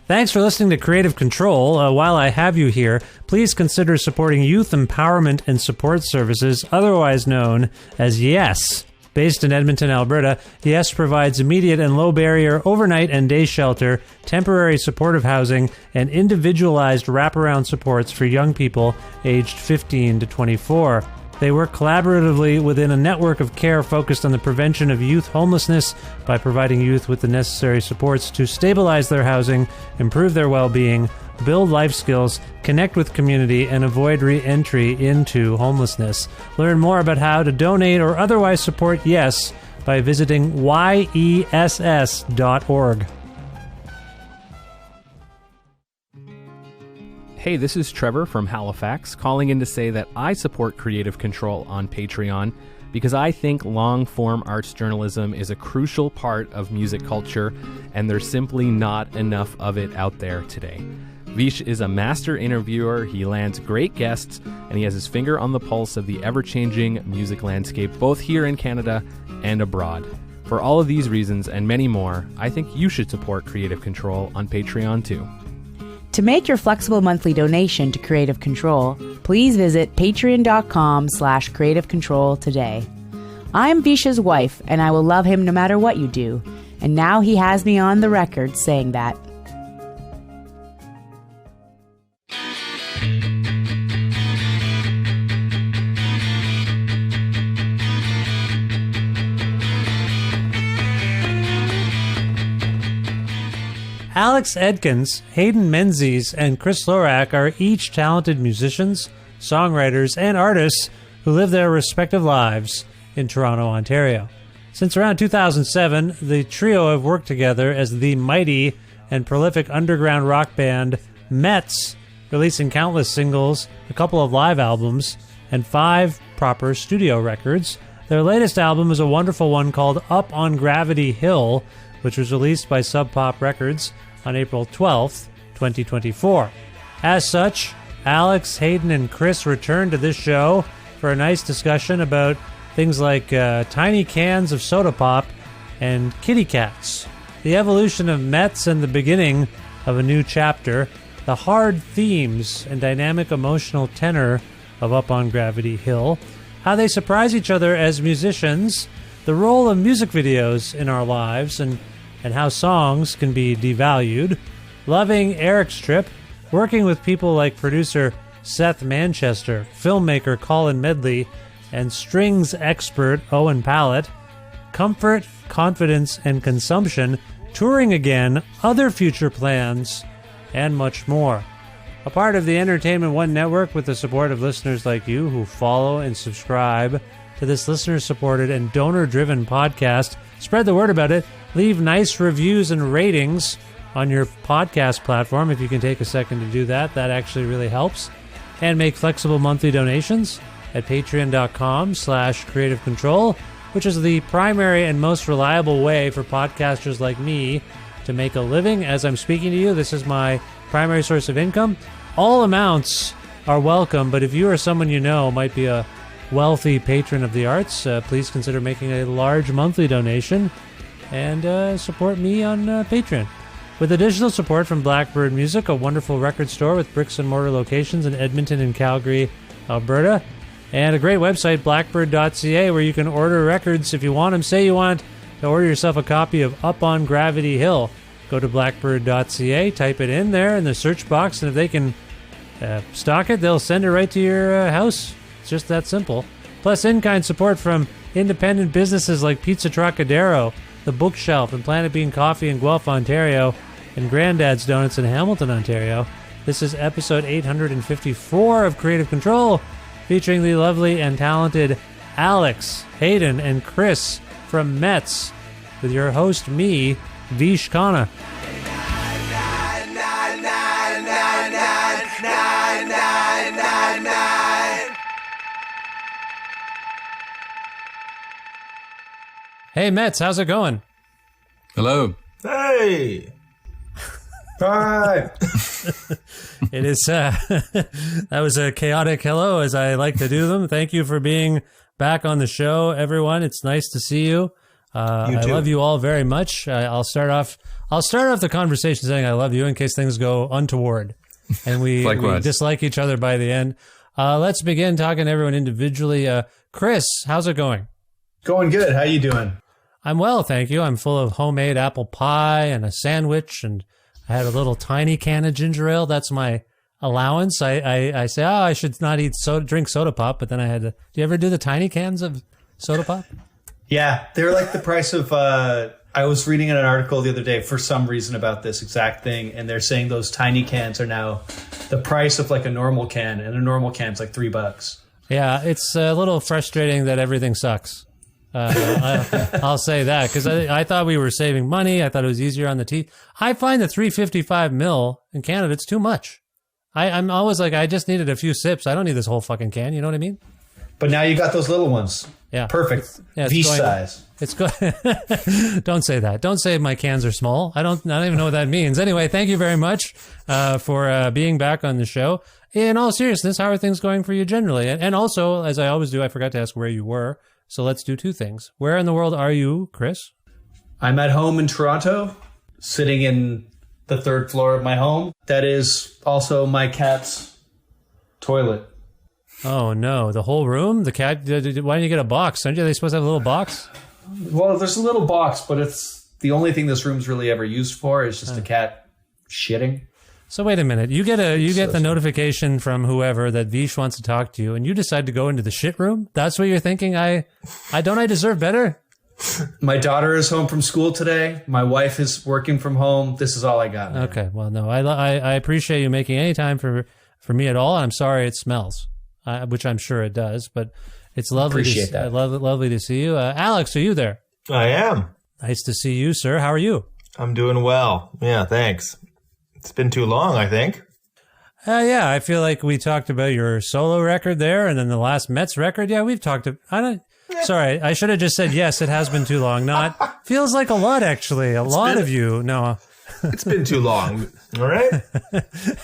Thanks for listening to Creative Control. While I have you here, please consider supporting Youth Empowerment and Support Services, otherwise known as YES. Based in Edmonton, Alberta, YES provides immediate and low-barrier overnight and day shelter, temporary supportive housing, and individualized wraparound supports for young people aged 15 to 24. They work collaboratively within a network of care focused on the prevention of youth homelessness by providing youth with the necessary supports to stabilize their housing, improve their well-being, build life skills, connect with community, and avoid re-entry into homelessness. Learn more about how to donate or otherwise support YES by visiting yess.org. Hey, this is Trevor from Halifax, calling in to say that I support Creative Control on Patreon because I think long-form arts journalism is a crucial part of music culture, and there's simply not enough of it out there today. Vish is a master interviewer, he lands great guests, and he has his finger on the pulse of the ever-changing music landscape, both here in Canada and abroad. For all of these reasons and many more, I think you should support Creative Control on Patreon too. To make your flexible monthly donation to Creative Control, please visit patreon.com/Creative Control today. I'm Visha's wife, and I will love him no matter what you do. And now he has me on the record saying that. Alex Edkins, Hayden Menzies, and Chris Slorach are each talented musicians, songwriters, and artists who live their respective lives in Toronto, Ontario. Since around 2007, the trio have worked together as the mighty and prolific underground rock band METZ, releasing countless singles, a couple of live albums, and 5 proper studio records. Their latest album is a wonderful one called Up on Gravity Hill, which was released by Sub Pop Records on April 12th, 2024. As such, Alex, Hayden, and Chris return to this show for a nice discussion about things like tiny cans of soda pop and kitty cats, the evolution of METZ and the beginning of a new chapter, the hard themes and dynamic emotional tenor of Up on Gravity Hill, how they surprise each other as musicians, the role of music videos in our lives, and how songs can be devalued, loving Eric's trip, working with people like producer Seth Manchester, filmmaker Colin Medley, and strings expert Owen Pallett, comfort, confidence, and consumption, touring again, other future plans, and much more. A part of the Entertainment One Network with the support of listeners like you who follow and subscribe to this listener-supported and donor-driven podcast. Spread the word about it. Leave nice reviews and ratings on your podcast platform if you can take a second to do that. That actually really helps. And make flexible monthly donations at patreon.com/Creative Control, which is the primary and most reliable way for podcasters like me to make a living. As I'm speaking to you, this is my primary source of income. All amounts are welcome, but if you or someone you know might be a wealthy patron of the arts, please consider making a large monthly donation and support me on Patreon. With additional support from Blackbird Music, a wonderful record store with bricks and mortar locations in Edmonton and Calgary, Alberta, and a great website, blackbird.ca, where you can order records if you want them. Say you want to order yourself a copy of Up on Gravity Hill. Go to blackbird.ca, type it in there in the search box, and if they can stock it, they'll send it right to your house. It's just that simple. Plus in-kind support from independent businesses like Pizza Trocadero, The Bookshelf, and Planet Bean Coffee in Guelph, Ontario, and Granddad's Donuts in Hamilton, Ontario. This is episode 854 of Creative Control, featuring the lovely and talented Alex, Hayden, and Chris from METZ, with your host, me, Vish Khanna. Hey, METZ, how's it going? Hello. Hey. Hi. It is, that was a chaotic hello, as I like to do them. Thank you for being back on the show, everyone. It's nice to see you. I too. love you all very much. I'll start off the conversation saying I love you in case things go untoward, and we dislike each other by the end. Let's begin talking to everyone individually. Chris, how's it going? Going good. How you doing? I'm well, thank you. I'm full of homemade apple pie and a sandwich, and I had a little tiny can of ginger ale. That's my allowance. I say, I should not drink soda pop, but then I had to. Do you ever do the tiny cans of soda pop? Yeah, they're like the price of. I was reading an article the other day for some reason about this exact thing, and they're saying those tiny cans are now the price of like a normal can, and a normal can's like $3. Yeah, it's a little frustrating that everything sucks. I'll say that because I thought we were saving money. I thought it was easier on the teeth. I find the 355 ml in Canada, it's too much. I'm always like, I just needed a few sips. I don't need this whole fucking can. You know what I mean? But now you got those little ones. Yeah. Perfect. V size. It's good. Don't say that. Don't say my cans are small. I don't even know what that means. Anyway, thank you very much for being back on the show. In all seriousness, how are things going for you generally? And also, as I always do, I forgot to ask where you were. So let's do two things. Where in the world are you, Chris? I'm at home in Toronto, sitting in the third floor of my home. That is also my cat's toilet. Oh, no. The whole room? The cat? Why didn't you get a box? Aren't they supposed to have a little box? Well, there's a little box, but it's the only thing this room's really ever used for is just a cat shitting. So wait a minute. You get the notification from whoever that Vish wants to talk to you, and you decide to go into the shit room? That's what you're thinking? I deserve better? My daughter is home from school today. My wife is working from home. This is all I got. Man. Okay. Well, no. I appreciate you making any time for me at all. I'm sorry it smells. Which I'm sure it does, but it's lovely. Appreciate that. Lovely to see you. Alex, are you there? I am. Nice to see you, sir. How are you? I'm doing well. Yeah, thanks. It's been too long, I think. Yeah, I feel like we talked about your solo record there, and then the last METZ record. Yeah, we've talked. Sorry, I should have just said yes. It has been too long. Not feels like a lot actually. A lot of you. No, it's been too long. All right.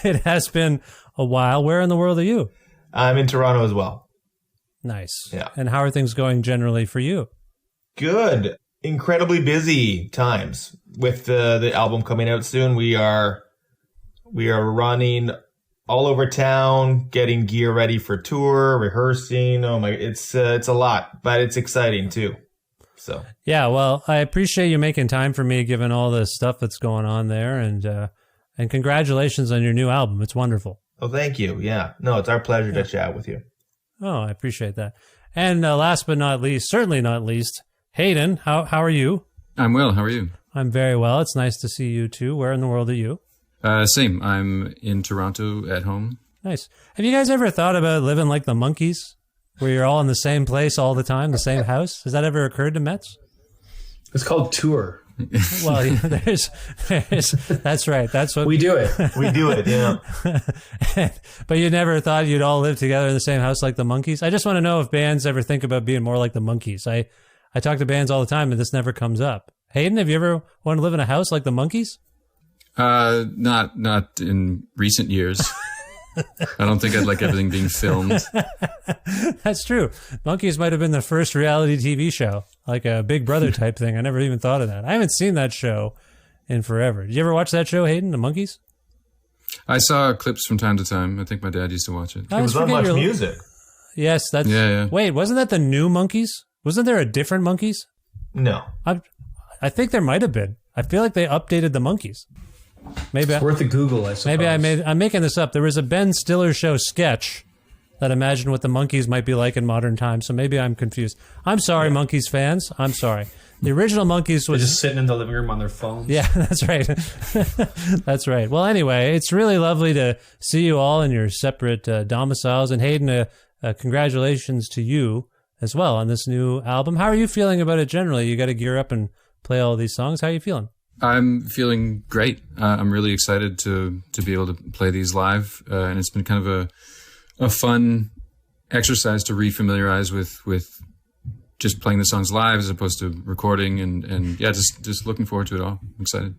It has been a while. Where in the world are you? I'm in Toronto as well. Nice. Yeah. And how are things going generally for you? Good. Incredibly busy times with the album coming out soon. We are running all over town, getting gear ready for tour, rehearsing. Oh my, it's a lot, but it's exciting too. So yeah, well, I appreciate you making time for me, given all the stuff that's going on there, and congratulations on your new album. It's wonderful. Oh, thank you. Yeah. No, it's our pleasure to chat with you. Oh, I appreciate that. And last but not least, certainly not least, Hayden, how are you? I'm well. How are you? I'm very well. It's nice to see you too. Where in the world are you? Same. I'm in Toronto at home. Nice. Have you guys ever thought about living like the monkeys, where you're all in the same place all the time, the same house? Has that ever occurred to METZ? It's called tour. Well, there's that's right. That's what we do it. We do it, yeah. But you never thought you'd all live together in the same house like the monkeys? I just want to know if bands ever think about being more like the monkeys. I talk to bands all the time, and this never comes up. Hayden, have you ever wanted to live in a house like the monkeys? Not in recent years. I don't think I'd like everything being filmed. That's true. Monkeys might have been the first reality TV show, like a Big Brother type thing. I never even thought of that. I haven't seen that show in forever. Did you ever watch that show, Hayden, The Monkeys? I saw clips from time to time. I think my dad used to watch it. It was on Much Music. Yes, that's... Yeah. Wait, wasn't that the new Monkeys? Wasn't there a different Monkeys? No. I think there might have been. I feel like they updated the Monkeys. Maybe it's worth a Google, I suppose. Maybe I'm making this up. There was a Ben Stiller show sketch that imagined what the Monkeys might be like in modern times. So maybe I'm confused. I'm sorry, Monkeys fans. I'm sorry. The original Monkeys was They're just sitting in the living room on their phones. Yeah, that's right. That's right. Well, anyway, it's really lovely to see you all in your separate domiciles. And Hayden, congratulations to you as well on this new album. How are you feeling about it generally? You got to gear up and play all these songs. How are you feeling? I'm feeling great. I'm really excited to be able to play these live, and it's been kind of a fun exercise to refamiliarize with just playing the songs live as opposed to recording, and yeah, just looking forward to it all. I'm excited.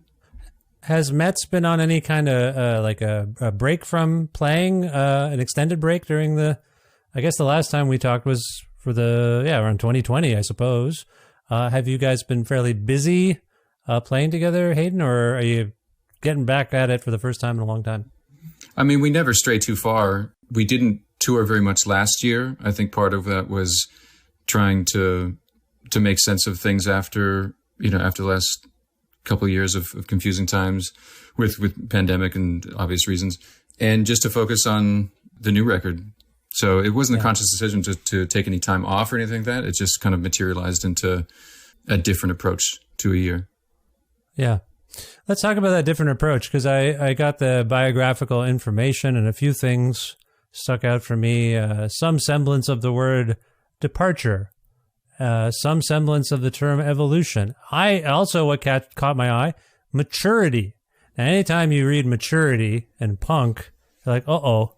Has METZ been on any kind of like a break from playing, an extended break during I guess the last time we talked was for around 2020, I suppose. Have you guys been fairly busy playing together, Hayden, or are you getting back at it for the first time in a long time? I mean, we never stray too far. We didn't tour very much last year. I think part of that was trying to make sense of things after the last couple of years of confusing times with pandemic and obvious reasons, and just to focus on the new record. So it wasn't a conscious decision to take any time off or anything like that. It just kind of materialized into a different approach to a year. Yeah. Let's talk about that different approach, because I got the biographical information and a few things stuck out for me. Some semblance of the word departure, some semblance of the term evolution. What caught my eye, maturity. Now, anytime you read maturity and punk, you're like, uh-oh,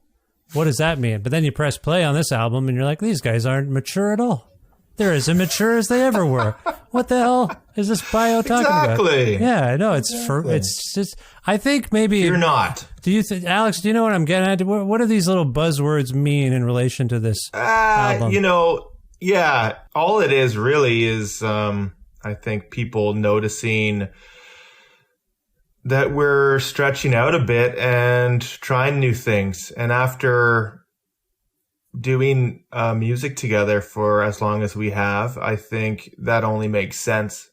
what does that mean? But then you press play on this album and you're like, these guys aren't mature at all. They're as immature as they ever were. What the hell is this bio talking about? Exactly. Yeah, I know. It's just, I think maybe... You're not. Do you think, Alex, do you know what I'm getting at? What do these little buzzwords mean in relation to this album? Yeah, all it is really is, I think, people noticing that we're stretching out a bit and trying new things. And after doing music together for as long as we have, I think that only makes sense.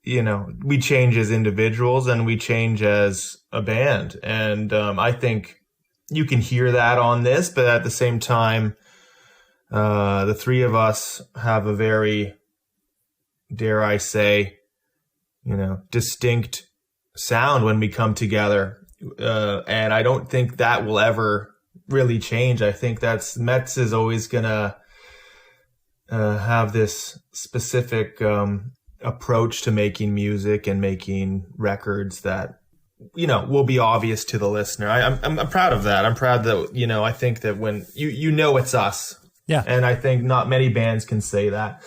We change as individuals and we change as a band. And I think you can hear that on this, but at the same time, the three of us have a very, dare I say, distinct sound when we come together. And I don't think that will ever really change. I think METZ is always going to have this specific approach to making music and making records that, will be obvious to the listener. I'm proud of that. I'm proud that, I think that when it's us. Yeah. And I think not many bands can say that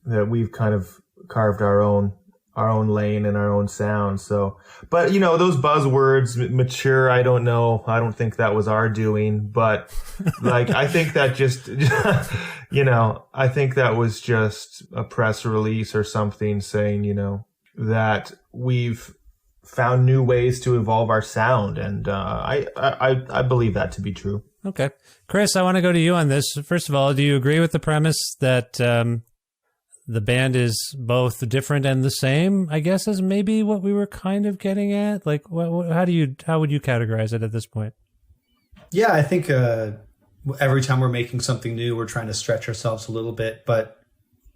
we've kind of carved our own lane and our own sound. So, but those buzzwords, mature, I don't know. I don't think that was our doing, but I think that just, I think that was just a press release or something saying, that we've found new ways to evolve our sound. And, I believe that to be true. Okay. Chris, I want to go to you on this. First of all, do you agree with the premise that the band is both different and the same, I guess, is maybe what we were kind of getting at? Like, how would you categorize it at this point? Yeah, I think every time we're making something new, we're trying to stretch ourselves a little bit, but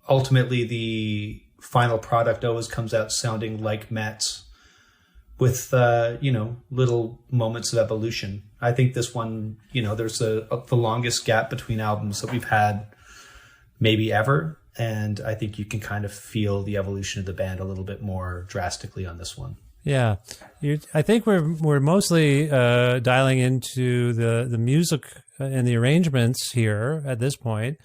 ultimately the final product always comes out sounding like METZ with, little moments of evolution. I think this one, there's the longest gap between albums that we've had maybe ever. And I think you can kind of feel the evolution of the band a little bit more drastically on this one. Yeah. I think we're mostly dialing into the music and the arrangements here at this point.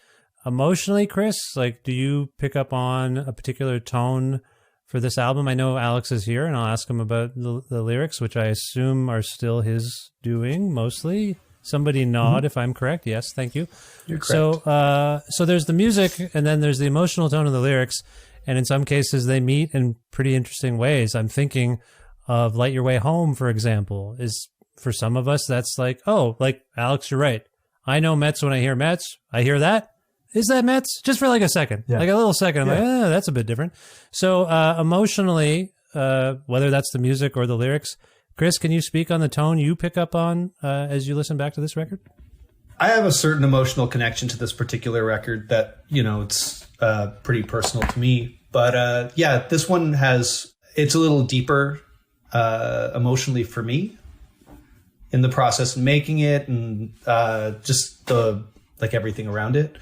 Emotionally, Chris, do you pick up on a particular tone for this album? I know Alex is here, and I'll ask him about the lyrics, which I assume are still his doing mostly. Somebody nod if I'm correct. Yes, thank you. You're correct. So there's the music, and then there's the emotional tone of the lyrics, and in some cases they meet in pretty interesting ways. I'm thinking of "Light Your Way Home," for example. Is for some of us that's like Alex, you're right. I know METZ when I hear METZ. I hear that. Is that METZ? Just for a second, a little second. I'm like, that's a bit different. So emotionally, whether that's the music or the lyrics. Chris, can you speak on the tone you pick up on as you listen back to this record? I have a certain emotional connection to this particular record that, it's pretty personal to me. But this one it's a little deeper emotionally for me in the process of making it and just everything around it.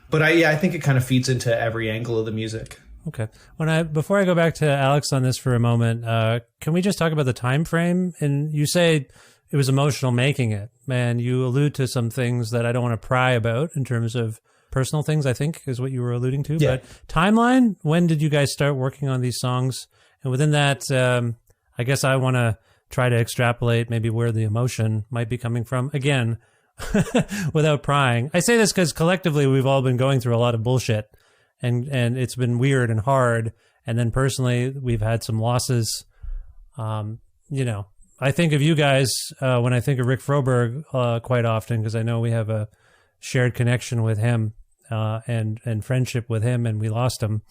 But I think it kind of feeds into every angle of the music. Okay. Before I go back to Alex on this for a moment, can we just talk about the time frame? And you say it was emotional making it, and you allude to some things that I don't want to pry about in terms of personal things, I think is what you were alluding to. Yeah. But timeline, when did you guys start working on these songs? And within that, I guess I want to try to extrapolate maybe where the emotion might be coming from. Again, without prying. I say this because collectively we've all been going through a lot of bullshit. and it's been weird and hard. And then personally, we've had some losses. I think of you guys when I think of Rick Froberg quite often, because I know we have a shared connection with him and friendship with him, and we lost him.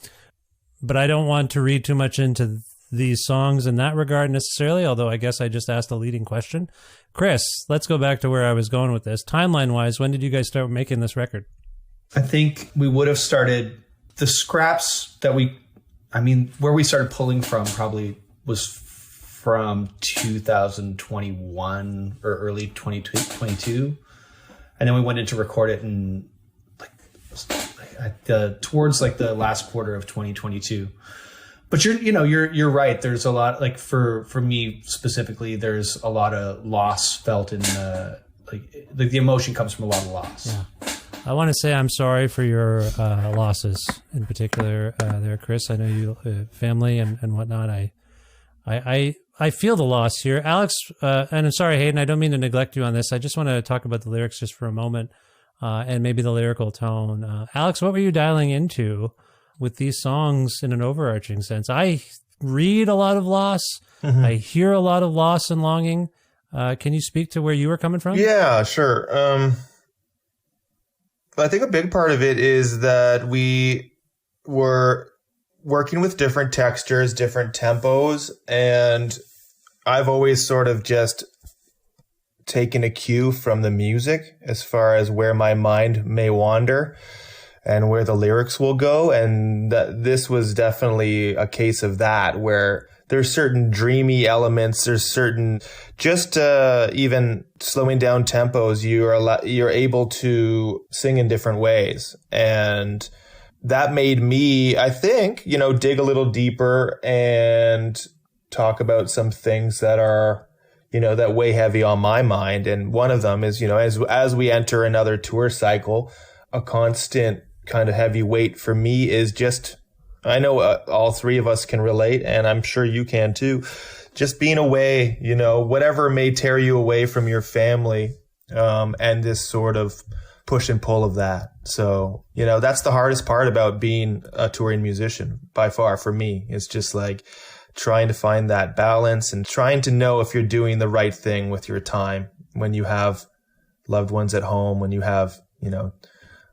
But I don't want to read too much into these songs in that regard necessarily, although I guess I just asked a leading question. Chris, let's go back to where I was going with this. Timeline-wise, when did you guys start making this record? I think we would have started the scraps that where we started pulling from probably was from 2021 or early 2022. And then we went in to record it in towards the last quarter of 2022. But you're right. There's a lot, for me specifically, there's a lot of loss felt in the emotion comes from a lot of loss. Yeah. I want to say I'm sorry for your losses in particular there, Chris. I know you family and whatnot. I feel the loss here. Alex, and I'm sorry, Hayden, I don't mean to neglect you on this. I just want to talk about the lyrics just for a moment and maybe the lyrical tone. Alex, what were you dialing into with these songs in an overarching sense? I read a lot of loss. Mm-hmm. I hear a lot of loss and longing. Can you speak to where you were coming from? Yeah, sure. I think a big part of it is that we were working with different textures, different tempos, and I've always sort of just taken a cue from the music as far as where my mind may wander and where the lyrics will go. And this was definitely a case of that, where there's certain dreamy elements, there's certain just even slowing down tempos, you're able to sing in different ways. And that made me, I think, dig a little deeper and talk about some things that are, that weigh heavy on my mind. And one of them is, as we enter another tour cycle, a constant kind of heavy weight for me is just, I know all three of us can relate, and I'm sure you can too, just being away, whatever may tear you away from your family, and this sort of push and pull of that. So, that's the hardest part about being a touring musician by far for me. It's just trying to find that balance and trying to know if you're doing the right thing with your time when you have loved ones at home, when you have, a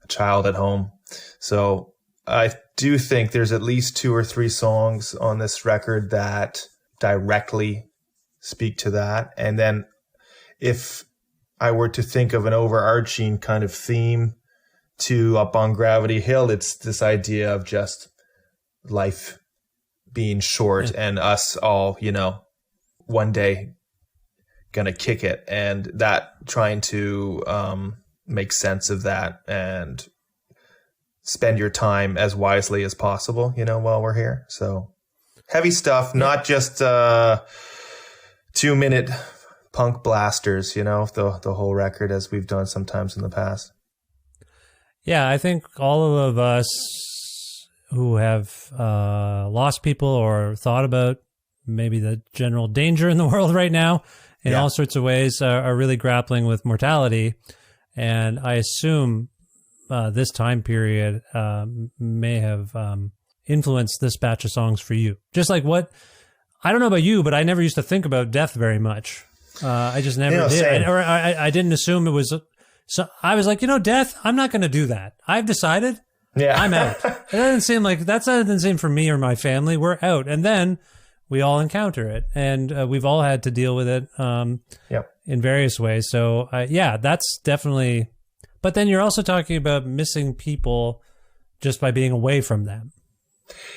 child at home. So I do think there's at least 2 or 3 songs on this record that directly speak to that. And then if I were to think of an overarching kind of theme to Up on Gravity Hill, it's this idea of just life being short and us all, one day gonna kick it, and that trying to make sense of that and spend your time as wisely as possible, while we're here. So heavy stuff, not just 2-minute punk blasters, the whole record as we've done sometimes in the past. Yeah, I think all of us who have lost people or thought about maybe the general danger in the world right now in all sorts of ways are really grappling with mortality. And I assume this time period may have influenced this batch of songs for you. Just like I don't know about you, but I never used to think about death very much. I just never did. I didn't assume it was. So I was like, death, I'm not going to do that. I've decided. Yeah. I'm out. It doesn't seem like that's not the same for me or my family. We're out. And then we all encounter it, and we've all had to deal with it in various ways. So that's definitely, but then you're also talking about missing people just by being away from them,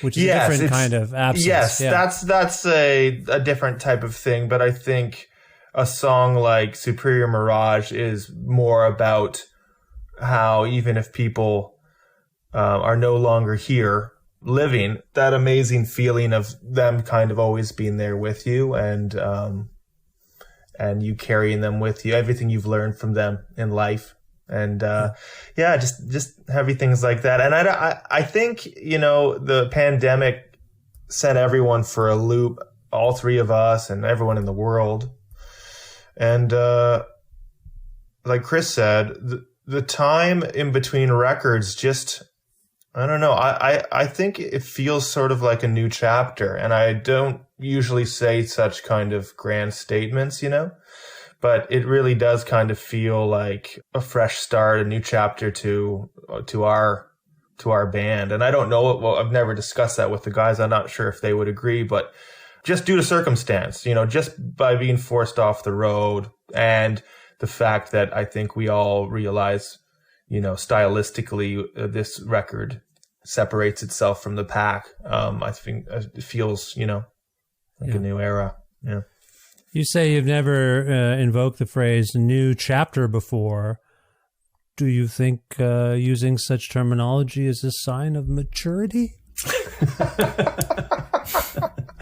which is a different kind of absence. Yes, that's a different type of thing. But I think a song like Superior Mirage is more about how even if people are no longer here living, that amazing feeling of them kind of always being there with you, and you carrying them with you, everything you've learned from them in life. And just heavy things like that. And I think, the pandemic sent everyone for a loop, all three of us and everyone in the world. And like Chris said, the time in between records just I don't know. I think it feels sort of like a new chapter, and I don't usually say such kind of grand statements, but it really does kind of feel like a fresh start, a new chapter to our band. And I don't know, well, I've never discussed that with the guys. I'm not sure if they would agree, but just due to circumstance, just by being forced off the road and the fact that I think we all realize, stylistically, this record separates itself from the pack. I think it feels, like a new era. Yeah. You say you've never invoked the phrase new chapter before. Do you think using such terminology is a sign of maturity?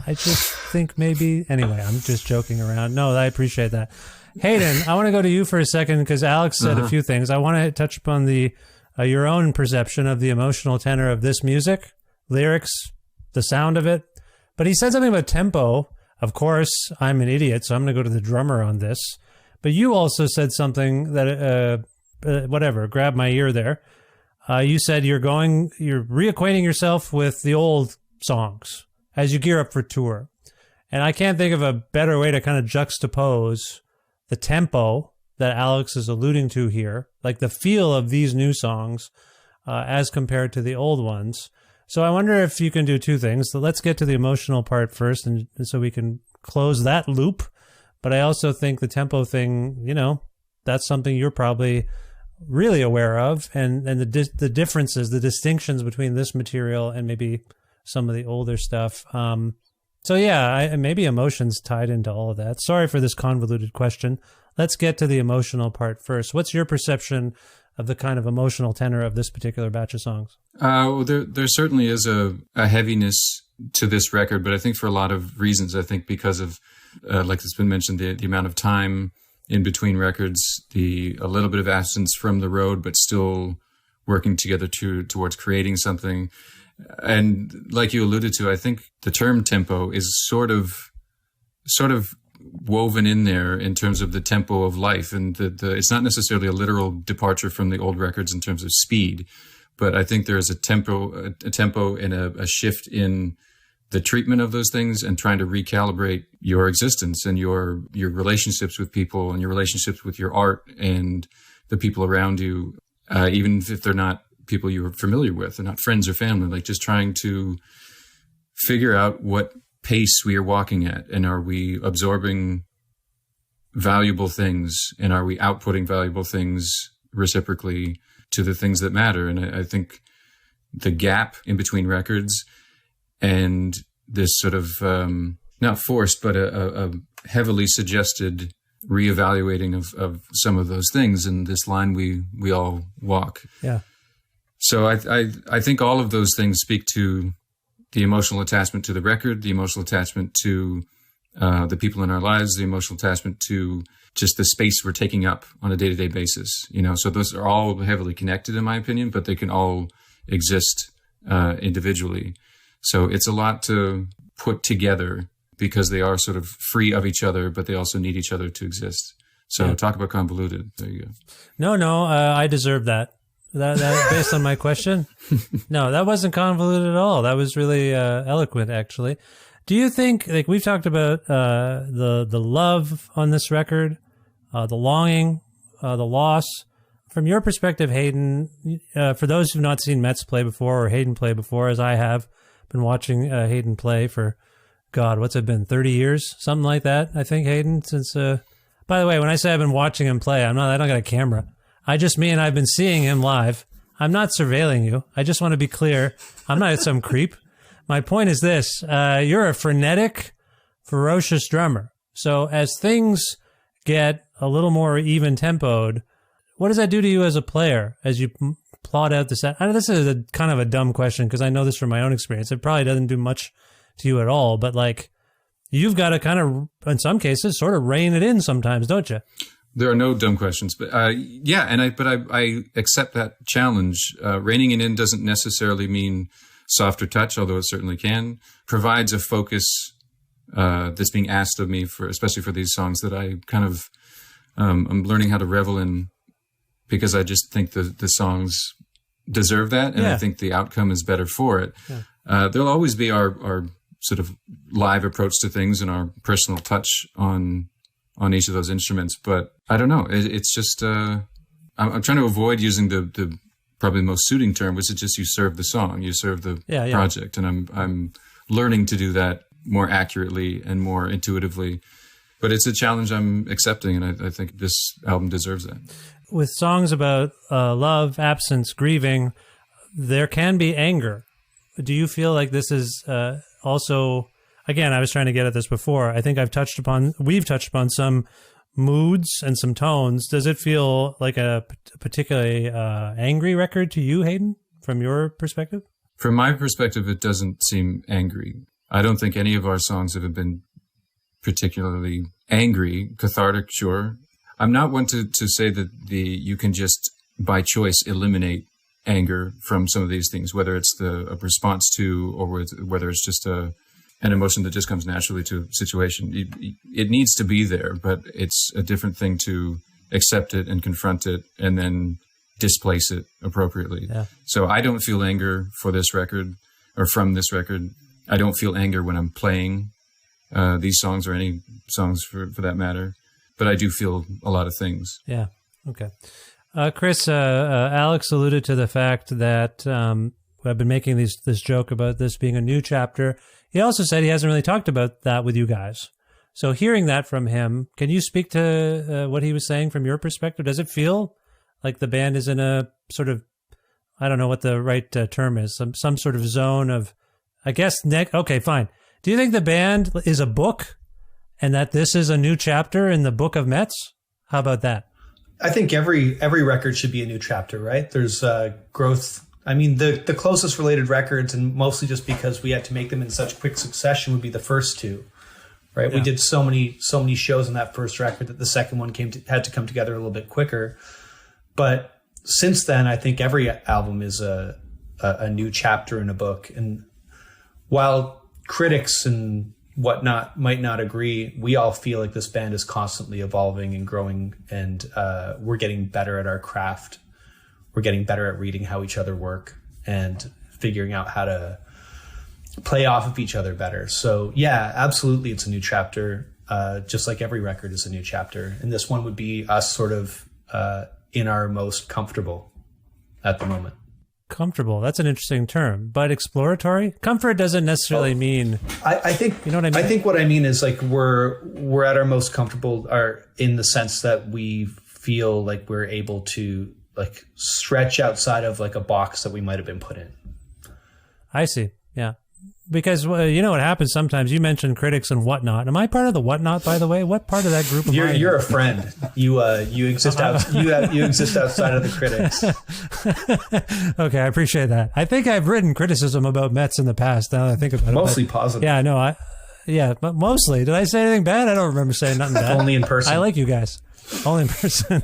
I just think maybe... Anyway, I'm just joking around. No, I appreciate that. Hayden, I want to go to you for a second because Alex said a few things. I want to touch upon your own perception of the emotional tenor of this music, lyrics, the sound of it. But he said something about tempo. Of course, I'm an idiot, so I'm going to go to the drummer on this. But you also said something that, grabbed my ear there. You said you're reacquainting yourself with the old songs as you gear up for tour. And I can't think of a better way to kind of juxtapose the tempo that Alex is alluding to here, like the feel of these new songs as compared to the old ones. So I wonder if you can do two things. So let's get to the emotional part first, and so we can close that loop. But I also think the tempo thing, that's something you're probably really aware of, and the differences, the distinctions between this material and maybe some of the older stuff. So yeah, maybe emotions tied into all of that. Sorry for this convoluted question. Let's get to the emotional part first. What's your perception of the kind of emotional tenor of this particular batch of songs? Well, there certainly is a heaviness to this record, but I think for a lot of reasons. I think because of, like it's been mentioned, the amount of time in between records, a little bit of absence from the road, but still working together towards creating something. And like you alluded to, I think the term tempo is sort of woven in there in terms of the tempo of life, and it's not necessarily a literal departure from the old records in terms of speed, but I think there is a tempo and a shift in the treatment of those things and trying to recalibrate your existence and your relationships with people and your relationships with your art and the people around you, even if they're not people you're familiar with, they're not friends or family, like just trying to figure out what pace we are walking at, and are we absorbing valuable things, and are we outputting valuable things reciprocally to the things that matter. And I think the gap in between records and this sort of not forced but a heavily suggested reevaluating of some of those things in this line we all walk. Yeah. So I think all of those things speak to the emotional attachment to the record, the emotional attachment to the people in our lives, the emotional attachment to just the space we're taking up on a day-to-day basis. So those are all heavily connected in my opinion, but they can all exist individually. So it's a lot to put together because they are sort of free of each other, but they also need each other to exist. So yeah. Talk about convoluted. There you go. No, I deserve that. That based on my question? No, that wasn't convoluted at all. That was really eloquent, actually. Do you think, like we've talked about the love on this record, the longing, the loss. From your perspective, Hayden, for those who've not seen METZ play before or Hayden play before, as I have been watching Hayden play for, God, what's it been, 30 years? Something like that, I think, Hayden, since... By the way, when I say I've been watching him play, I don't got a camera. I just mean I've been seeing him live. I'm not surveilling you. I just want to be clear. I'm not some creep. My point is this. You're a frenetic, ferocious drummer. So as things get a little more even-tempoed, what does that do to you as a player as you plot out the set? I know this is a kind of a dumb question because I know this from my own experience. It probably doesn't do much to you at all, but like you've got to kind of, in some cases, sort of rein it in sometimes, don't you? There are no dumb questions, but yeah, I accept that challenge. Reining it in doesn't necessarily mean softer touch, although it certainly can. Provides a focus that's being asked of me especially for these songs that I kind of I'm learning how to revel in, because I just think the songs deserve that, and Yeah. I think the outcome is better for it. Yeah. There'll always be our sort of live approach to things and our personal touch on each of those instruments. But I don't know. It's just I'm trying to avoid using the probably most suiting term, which is just you serve the song, you serve the project, and I'm learning to do that more accurately and more intuitively. But it's a challenge I'm accepting, and I think this album deserves that. With songs about love, absence, grieving, there can be anger. Do you feel like this is also, again, I was trying to get at this before. I think we've touched upon some moods and some tones. Does it feel like a particularly angry record to you, Hayden, from your perspective? From my perspective, it doesn't seem angry. I don't think any of our songs have been particularly angry, cathartic, sure. I'm not one to say that you can just by choice eliminate anger from some of these things, whether it's a response to, or whether it's just an emotion that just comes naturally to a situation. It needs to be there, but it's a different thing to accept it and confront it and then displace it appropriately. Yeah. So I don't feel anger for this record or from this record. I don't feel anger when I'm playing these songs or any songs for that matter, but I do feel a lot of things. Yeah. Okay. Chris, Alex alluded to the fact that I've been making this joke about this being a new chapter. He also said he hasn't really talked about that with you guys. So hearing that from him, can you speak to what he was saying from your perspective? Does it feel like the band is in a sort of, I don't know what the right term is, some sort of zone of, I guess, okay, fine. Do you think the band is a book and that this is a new chapter in the book of METZ? How about that? I think every record should be a new chapter, right? There's growth. I mean, the closest related records, and mostly just because we had to make them in such quick succession, would be the first two, right? Yeah. We did so many shows on that first record that the second one had to come together a little bit quicker. But since then, I think every album is a new chapter in a book. And while critics and whatnot might not agree, we all feel like this band is constantly evolving and growing, and we're getting better at our craft. We're getting better at reading how each other work and figuring out how to play off of each other better. So yeah, absolutely, it's a new chapter, just like every record is a new chapter. And this one would be us sort of in our most comfortable at the moment. Comfortable. That's an interesting term, but exploratory. Comfort doesn't necessarily mean. I think you know what I mean. I think what I mean is like we're at our most comfortable, are in the sense that we feel like we're able to like stretch outside of like a box that we might have been put in. I see. Yeah. Because you know what happens sometimes. You mentioned critics and whatnot. Am I part of the whatnot, by the way? What part of that group am I? You're a friend. You exist you exist outside of the critics. Okay, I appreciate that. I think I've written criticism about METZ in the past. Now that I think about it, mostly positive. Yeah, no, but mostly. Did I say anything bad? I don't remember saying nothing bad. Only in person. I like you guys. Only in person.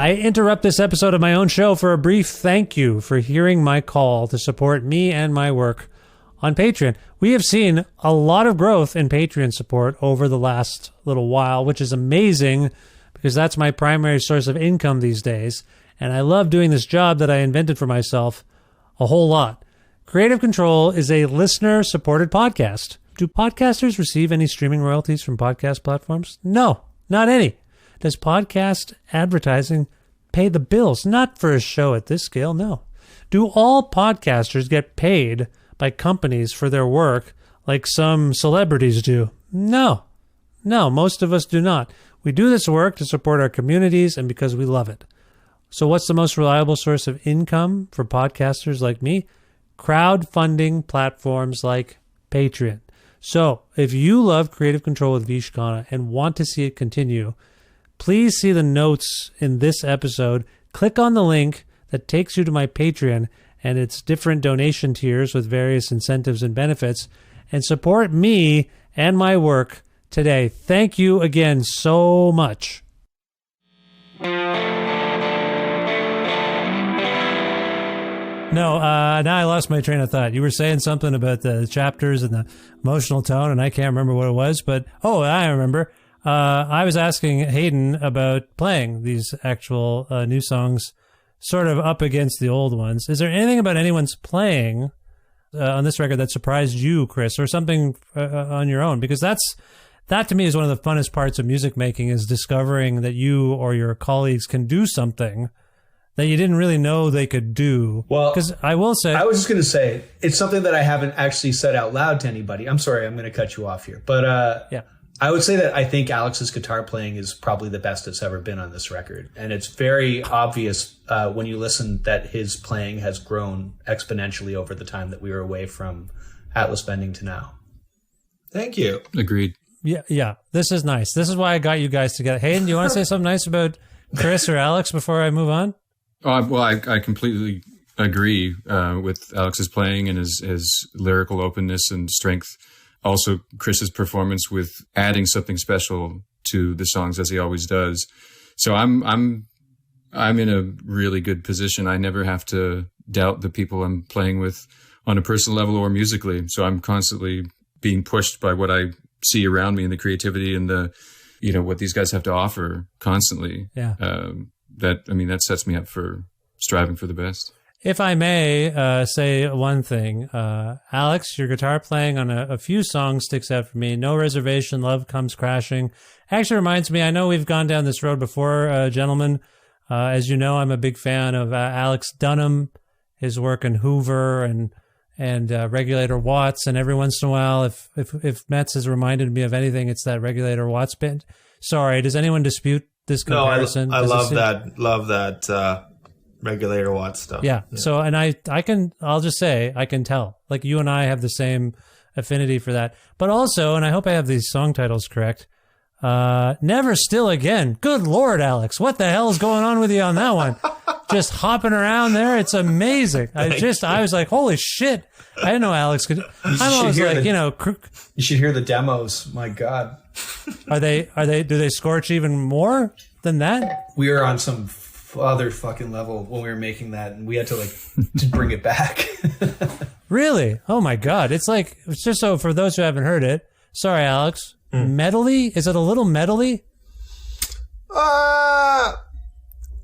I interrupt this episode of my own show for a brief thank you for hearing my call to support me and my work on Patreon. We have seen a lot of growth in Patreon support over the last little while, which is amazing because that's my primary source of income these days. And I love doing this job that I invented for myself a whole lot. Creative Control is a listener-supported podcast. Do podcasters receive any streaming royalties from podcast platforms? No, not any. Does podcast advertising pay the bills? Not for a show at this scale, no. Do all podcasters get paid by companies for their work like some celebrities do? No, most of us do not. We do this work to support our communities and because we love it. So what's the most reliable source of income for podcasters like me? Crowdfunding platforms like Patreon. So if you love Creative Control with Vish Khanna and want to see it continue, please see the notes in this episode. Click on the link that takes you to my Patreon and its different donation tiers with various incentives and benefits, and support me and my work today. Thank you again so much. No, now I lost my train of thought. You were saying something about the chapters and the emotional tone, and I can't remember what it was, but, I remember. I was asking Hayden about playing these actual new songs sort of up against the old ones. Is there anything about anyone's playing on this record that surprised you, Chris, or something on your own? Because that to me is one of the funnest parts of music making, is discovering that you or your colleagues can do something that you didn't really know they could do. Well, because I will say... I was just going to say, it's something that I haven't actually said out loud to anybody. I'm sorry, I'm going to cut you off here. But yeah. I would say that I think Alex's guitar playing is probably the best it's ever been on this record. And it's very obvious when you listen that his playing has grown exponentially over the time that we were away from Atlas Bending to now. Thank you. Agreed. Yeah. This is nice. This is why I got you guys together. Hayden, do you want to say something nice about Chris or Alex before I move on? Well, I completely agree with Alex's playing and his lyrical openness and strength. Also, Chris's performance with adding something special to the songs, as he always does. So I'm in a really good position. I never have to doubt the people I'm playing with on a personal level or musically. So I'm constantly being pushed by what I see around me and the creativity and the, what these guys have to offer constantly. Yeah. That sets me up for striving for the best. If I may say one thing, Alex, your guitar playing on a few songs sticks out for me. No Reservation, Love Comes Crashing. Actually reminds me, I know we've gone down this road before, gentlemen. As you know, I'm a big fan of Alex Dunham, his work in Hoover and Regulator Watts. And every once in a while, if Metz has reminded me of anything, it's that Regulator Watts bit. Sorry, does anyone dispute this comparison? No, I love that. Love that Regulator Watts stuff. Yeah. So, and I'll just say, I can tell. Like, you and I have the same affinity for that. But also, and I hope I have these song titles correct, Never Still Again. Good Lord, Alex. What the hell is going on with you on that one? Just hopping around there. It's amazing. I was like, holy shit. I didn't know Alex could. I'm always like, you should hear the demos. My God. Do they scorch even more than that? We were on some other fucking level when we were making that, and we had to to bring it back. Really? Oh my God. It's just so for those who haven't heard it. Sorry, Alex. Metally? Is it a little metally?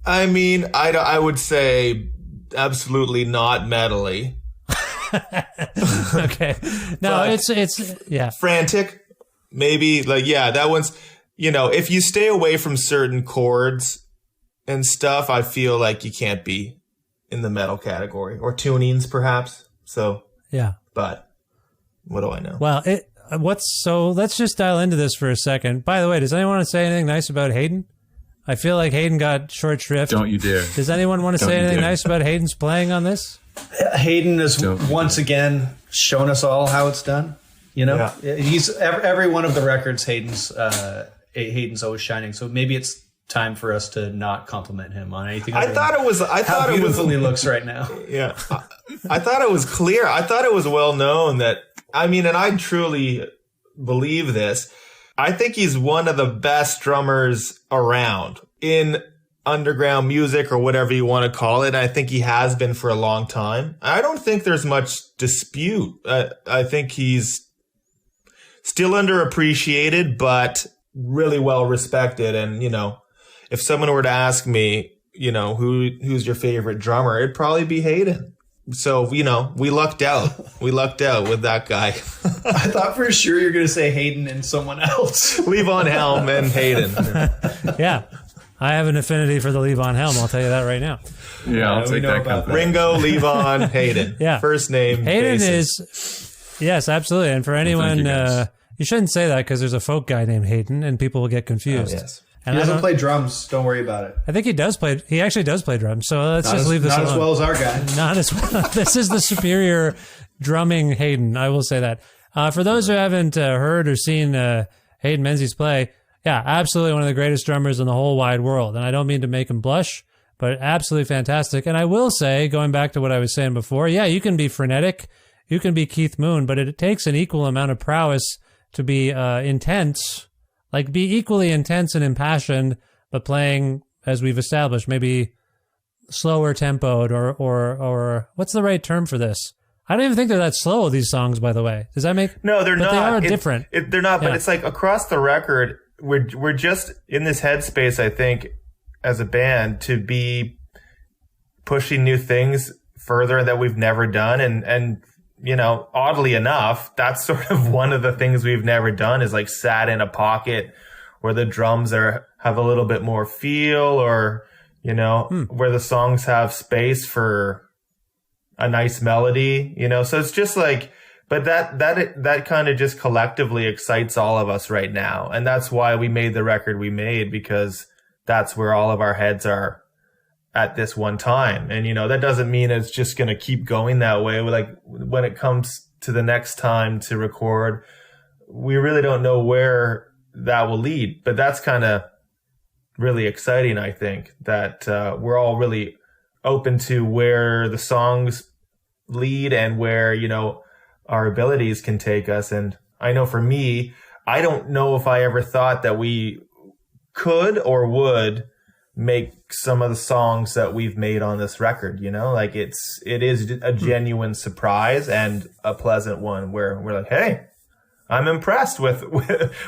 I would say absolutely not metally. Okay. No, it's yeah. Frantic. Maybe that one's, if you stay away from certain chords and stuff, I feel like you can't be in the metal category, or tunings perhaps. So, yeah. But what do I know? Well, let's just dial into this for a second. By the way, does anyone want to say anything nice about Hayden? I feel like Hayden got short shrift. Don't you dare. Does anyone want to say anything nice about Hayden's playing on this? Hayden has once again shown us all how it's done. He's every one of the records. Hayden's always shining. So maybe it's time for us to not compliment him on anything. I thought it was how beautiful he looks right now. Yeah, I thought it was clear. I thought it was well known that. And I truly believe this. I think he's one of the best drummers around in underground music, or whatever you want to call it. I think he has been for a long time. I don't think there's much dispute. I think he's still underappreciated, but really well respected. And, if someone were to ask me, who's your favorite drummer, it'd probably be Hayden. So, we lucked out. We lucked out with that guy. I thought for sure you were going to say Hayden and someone else. Levon Helm and Hayden. Yeah. I have an affinity for the Levon Helm. I'll tell you that right now. Yeah, I'll take that compliment. Ringo, Levon, Hayden. Yeah. First name. Hayden basis. is, yes, absolutely. And for anyone, you shouldn't say that because there's a folk guy named Hayden and people will get confused. Oh, yes. And he doesn't play drums. Don't worry about it. I think he does play. He actually does play drums. So let's just leave this alone. Not as well as our guy. Not as well. This is the superior drumming Hayden. I will say that. For those who haven't heard or seen Hayden Menzies play, yeah, absolutely one of the greatest drummers in the whole wide world. And I don't mean to make him blush, but absolutely fantastic. And I will say, going back to what I was saying before, yeah, you can be frenetic, you can be Keith Moon, but it takes an equal amount of prowess to be intense. Like, be equally intense and impassioned, but playing, as we've established, maybe slower tempoed or what's the right term for this? I don't even think they're that slow, these songs, by the way. Does that make... No, they're not. They are different. They're not, but it's like across the record, we're just in this headspace, I think, as a band to be pushing new things further that we've never done. And, you know, oddly enough, that's sort of one of the things we've never done is like sat in a pocket where the drums have a little bit more feel, or, you know, where the songs have space for a nice melody, you know? So it's just like, but that kind of just collectively excites all of us right now. And that's why we made the record we made, because that's where all of our heads are at this one time. And, you know, that doesn't mean it's just going to keep going that way. Like when it comes to the next time to record, we really don't know where that will lead, but that's kind of really exciting. I think that, we're all really open to where the songs lead and where, you know, our abilities can take us. And I know for me, I don't know if I ever thought that we could or would make some of the songs that we've made on this record, you know, like it is a genuine surprise and a pleasant one where we're like, hey, I'm impressed with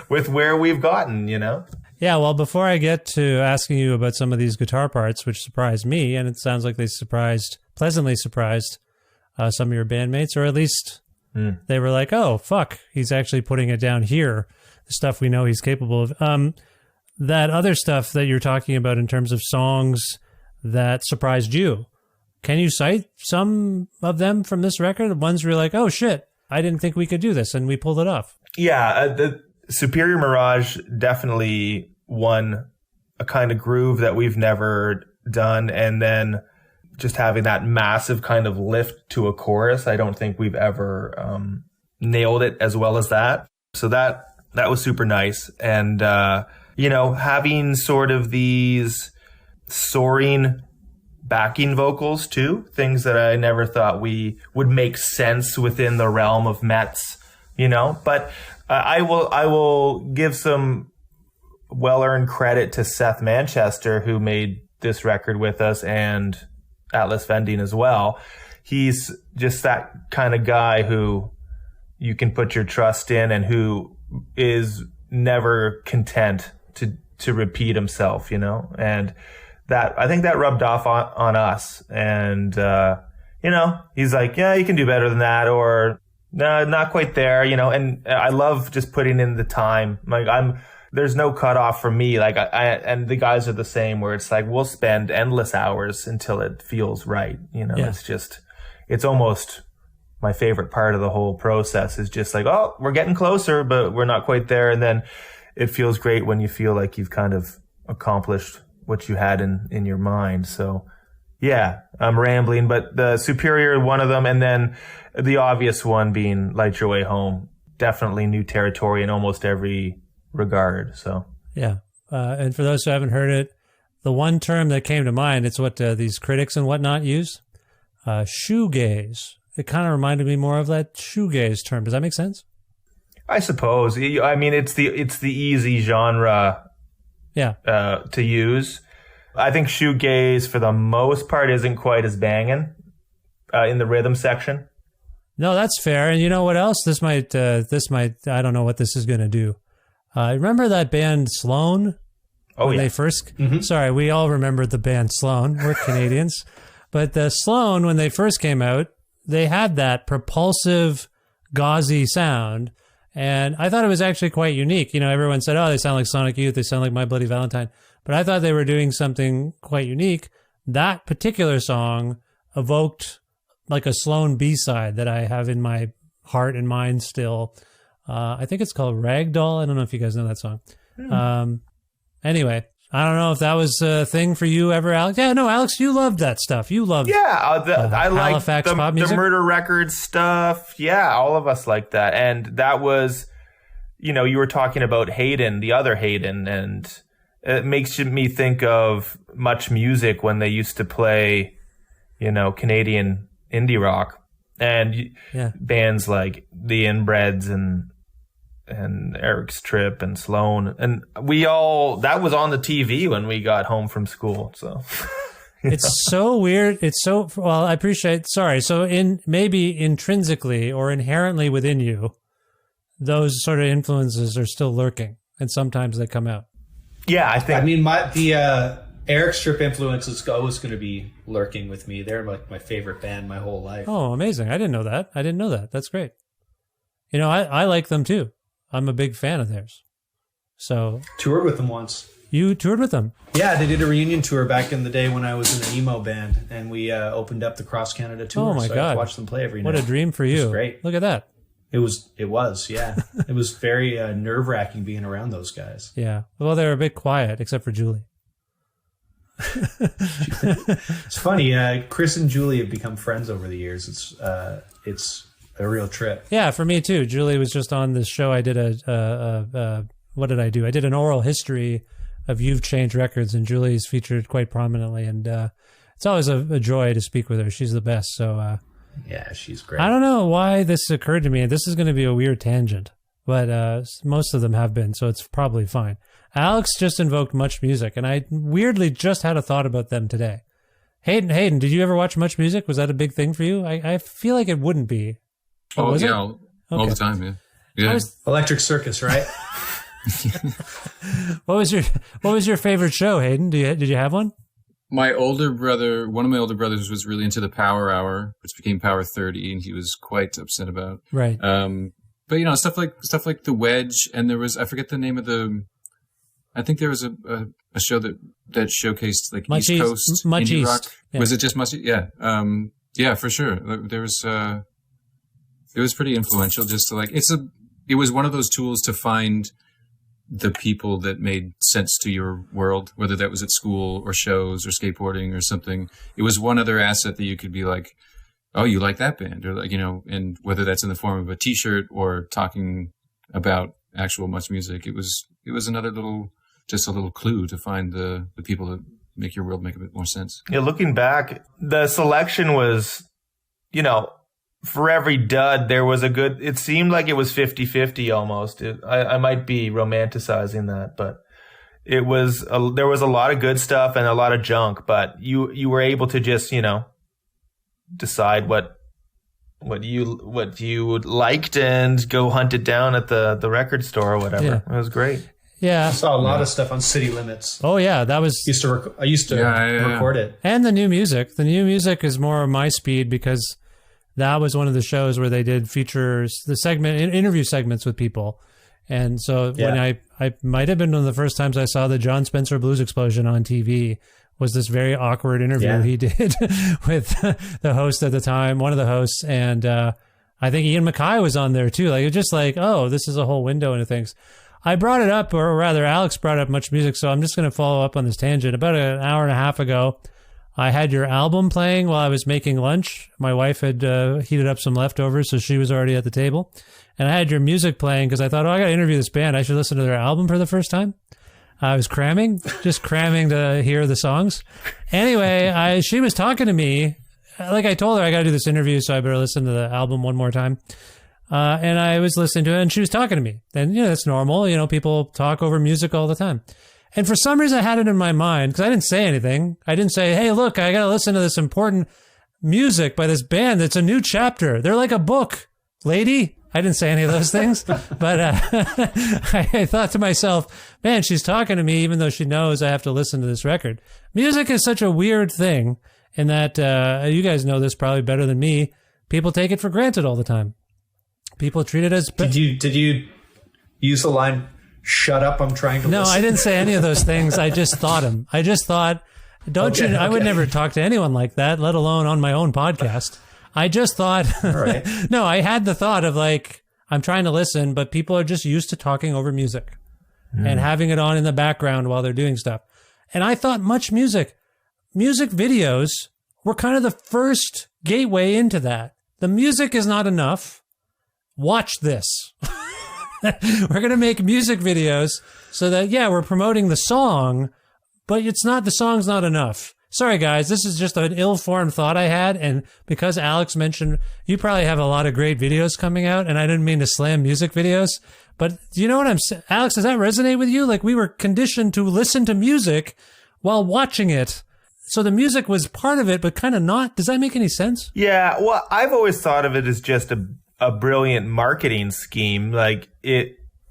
where we've gotten, you know? Yeah, well, before I get to asking you about some of these guitar parts, which surprised me, and it sounds like they pleasantly surprised some of your bandmates, or at least they were like, oh, fuck, he's actually putting it down here, the stuff we know he's capable of. That other stuff that you're talking about in terms of songs that surprised you, can you cite some of them from this record? The ones where you're like, oh, shit, I didn't think we could do this, and we pulled it off. Yeah, the Superior Mirage definitely won a kind of groove that we've never done. And then just having that massive kind of lift to a chorus, I don't think we've ever nailed it as well as that. So that was super nice. And, you know, having sort of these soaring backing vocals too, things that I never thought we would make sense within the realm of METZ, you know, but I will give some well-earned credit to Seth Manchester, who made this record with us, and Atlas Vending as well. He's just that kind of guy who you can put your trust in and who is never content to repeat himself, you know, and that, I think that rubbed off on us. And, you know, he's like, yeah, you can do better than that, or no, not quite there, you know, and I love just putting in the time. Like there's no cutoff for me. Like and the guys are the same, where it's like, we'll spend endless hours until it feels right. You know, yeah. It's almost my favorite part of the whole process is just like, oh, we're getting closer, but we're not quite there. And then it feels great when you feel like you've kind of accomplished what you had in your mind. So yeah, I'm rambling, but the Superior, one of them. And then the obvious one being Light Your Way Home, definitely new territory in almost every regard. So yeah. And for those who haven't heard it, the one term that came to mind, it's what these critics and whatnot use. Shoegaze. It kind of reminded me more of that shoegaze term. Does that make sense? I suppose. I mean, it's the easy genre to use. I think shoegaze for the most part isn't quite as banging in the rhythm section. No, that's fair. And you know what else? This might, I don't know what this is going to do. Remember that band Sloan? Oh, when yeah. They first, sorry, we all remember the band Sloan. We're Canadians. But the Sloan, when they first came out, they had that propulsive, gauzy sound. And I thought it was actually quite unique. You know, everyone said, oh, they sound like Sonic Youth. They sound like My Bloody Valentine. But I thought they were doing something quite unique. That particular song evoked like a Sloan B-side that I have in my heart and mind still. I think it's called Ragdoll. I don't know if you guys know that song. Anyway, I don't know if that was a thing for you ever, Alex. Yeah, no, Alex, you loved that stuff. You loved I like Halifax pop music. The Murder Records stuff. Yeah, all of us liked that. And that was, you know, you were talking about Hayden, the other Hayden, and it makes me think of Much Music when they used to play, you know, Canadian indie rock, and bands like The Inbreds and Eric's Trip and Sloan, and that was on the TV when we got home from school. So it's so weird. It's so, well, I appreciate, sorry. So maybe intrinsically or inherently within you, those sort of influences are still lurking. and sometimes they come out. Yeah, I mean, the Eric Strip influence is always going to be lurking with me. They're like my favorite band my whole life. Oh, amazing. I didn't know that. That's great. You know, I like them too. I'm a big fan of theirs. So toured with them once. You toured with them? Yeah, they did a reunion tour back in the day when I was in an emo band, and we opened up the Cross Canada tour. Oh my God! I watched them play every night. What a dream for you! It was great. Look at that. It was, yeah. It was very nerve-wracking being around those guys. Yeah. Well, they're a bit quiet, except for Julie. It's funny. Chris and Julie have become friends over the years. It's a real trip. Yeah, for me too. Julie was just on this show. I did what did I do? I did an oral history of You've Changed Records, and Julie's featured quite prominently. And it's always a joy to speak with her. She's the best. So yeah, she's great. I don't know why this occurred to me. This is going to be a weird tangent, but most of them have been, so it's probably fine. Alex just invoked Much Music, and I weirdly just had a thought about them today. Hayden, did you ever watch Much Music? Was that a big thing for you? I feel like it wouldn't be. Oh, was yeah, it? all the time, yeah. Electric Circus, right? What was your favorite show, Hayden? Did you have one? One of my older brothers was really into the Power Hour, which became Power 30, and he was quite upset about. Right. But stuff like The Wedge, and there was, I forget the name of I think there was a show that showcased like Much East Coast Much indie East. rock. Yeah. Was it just Much? Yeah. Yeah, for sure. There was it was pretty influential. Just to it was one of those tools to find the people that made sense to your world, whether that was at school or shows or skateboarding or something. It was one other asset that you could be like, oh, you like that band, or and whether that's in the form of a T-shirt or talking about actual Much Music. It was another little clue to find the people that make your world make a bit more sense. Yeah, looking back, the selection was, for every dud, there was it seemed like it was 50-50 almost. I might be romanticizing that, but there was a lot of good stuff and a lot of junk, but you were able to just, decide what you liked and go hunt it down at the record store or whatever. Yeah. It was great. Yeah. I saw a lot of stuff on City Limits. Oh yeah, that was. I used to record it. And the new music. The new music is more my speed because that was one of the shows where they did features, interview segments with people. And so when I might have been one of the first times I saw the John Spencer Blues Explosion on TV was this very awkward interview he did with the host at the time, one of the hosts. And I think Ian MacKay was on there too. Like, it was just like, oh, this is a whole window into things. I brought it up, or rather Alex brought up Much Music. So I'm just going to follow up on this tangent. About an hour and a half ago, I had your album playing while I was making lunch. My wife had heated up some leftovers, so she was already at the table. And I had your music playing because I thought, I got to interview this band. I should listen to their album for the first time. I was just cramming to hear the songs. Anyway, she was talking to me. Like I told her, I got to do this interview, so I better listen to the album one more time. And I was listening to it, and she was talking to me. And, that's normal. People talk over music all the time. And for some reason, I had it in my mind, because I didn't say anything. I didn't say, hey, look, I got to listen to this important music by this band. It's a new chapter. They're like a book, lady. I didn't say any of those things. But I thought to myself, man, she's talking to me, even though she knows I have to listen to this record. Music is such a weird thing in that, you guys know this probably better than me, people take it for granted all the time. People treat it as... Did you use the line... Shut up, I'm trying to listen. No, I didn't say any of those things. I just thought them. I just thought, I would never talk to anyone like that, let alone on my own podcast. I just thought, all right. No, I had the thought of I'm trying to listen, but people are just used to talking over music and having it on in the background while they're doing stuff. And I thought Much Music videos were kind of the first gateway into that. The music is not enough. Watch this. We're going to make music videos so that, we're promoting the song, but the song's not enough. Sorry, guys, this is just an ill-formed thought I had, and because Alex mentioned, you probably have a lot of great videos coming out, and I didn't mean to slam music videos, but do you know what I'm saying? Alex, does that resonate with you? Like, we were conditioned to listen to music while watching it, so the music was part of it, but kind of not. Does that make any sense? Yeah, well, I've always thought of it as just a brilliant marketing scheme. Like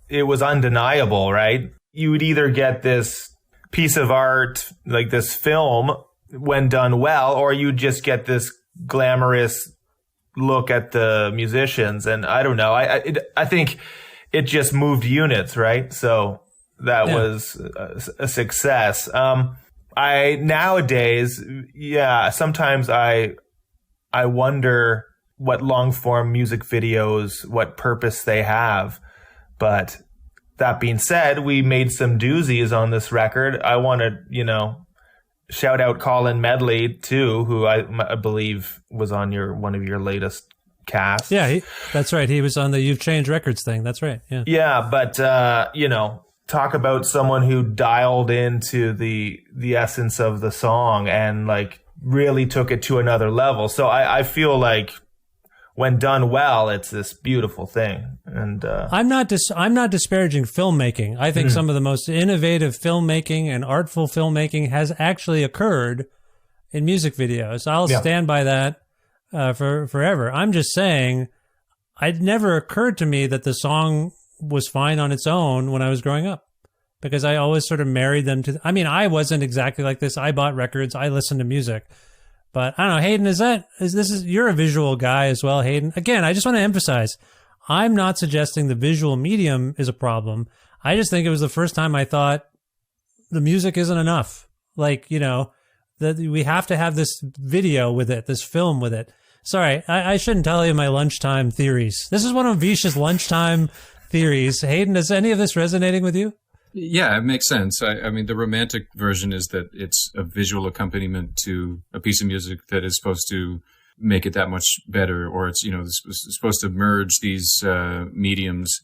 it was undeniable, right? You would either get this piece of art, like this film, when done well, or you just get this glamorous look at the musicians. And I don't know. I think it just moved units, right? So that was a success. Nowadays, sometimes I wonder what long form music videos, what purpose they have. But that being said, we made some doozies on this record. I want to, shout out Colin Medley too, who I believe was on one of your latest casts. Yeah, that's right. He was on the You've Changed Records thing. That's right. Yeah. Yeah, but talk about someone who dialed into the essence of the song and like really took it to another level. So I feel like when done well, it's this beautiful thing. And I'm not disparaging filmmaking. I think some of the most innovative filmmaking and artful filmmaking has actually occurred in music videos. I'll stand by that for forever. I'm just saying, it never occurred to me that the song was fine on its own when I was growing up, because I always sort of married them to. I mean, I wasn't exactly like this. I bought records. I listened to music. But I don't know, Hayden, you're a visual guy as well, Hayden. Again, I just want to emphasize, I'm not suggesting the visual medium is a problem. I just think it was the first time I thought the music isn't enough. Like, that we have to have this video with it, this film with it. Sorry, I shouldn't tell you my lunchtime theories. This is one of Vish's lunchtime theories. Hayden, is any of this resonating with you? Yeah, it makes sense. I mean, the romantic version is that it's a visual accompaniment to a piece of music that is supposed to make it that much better, or it's supposed to merge these mediums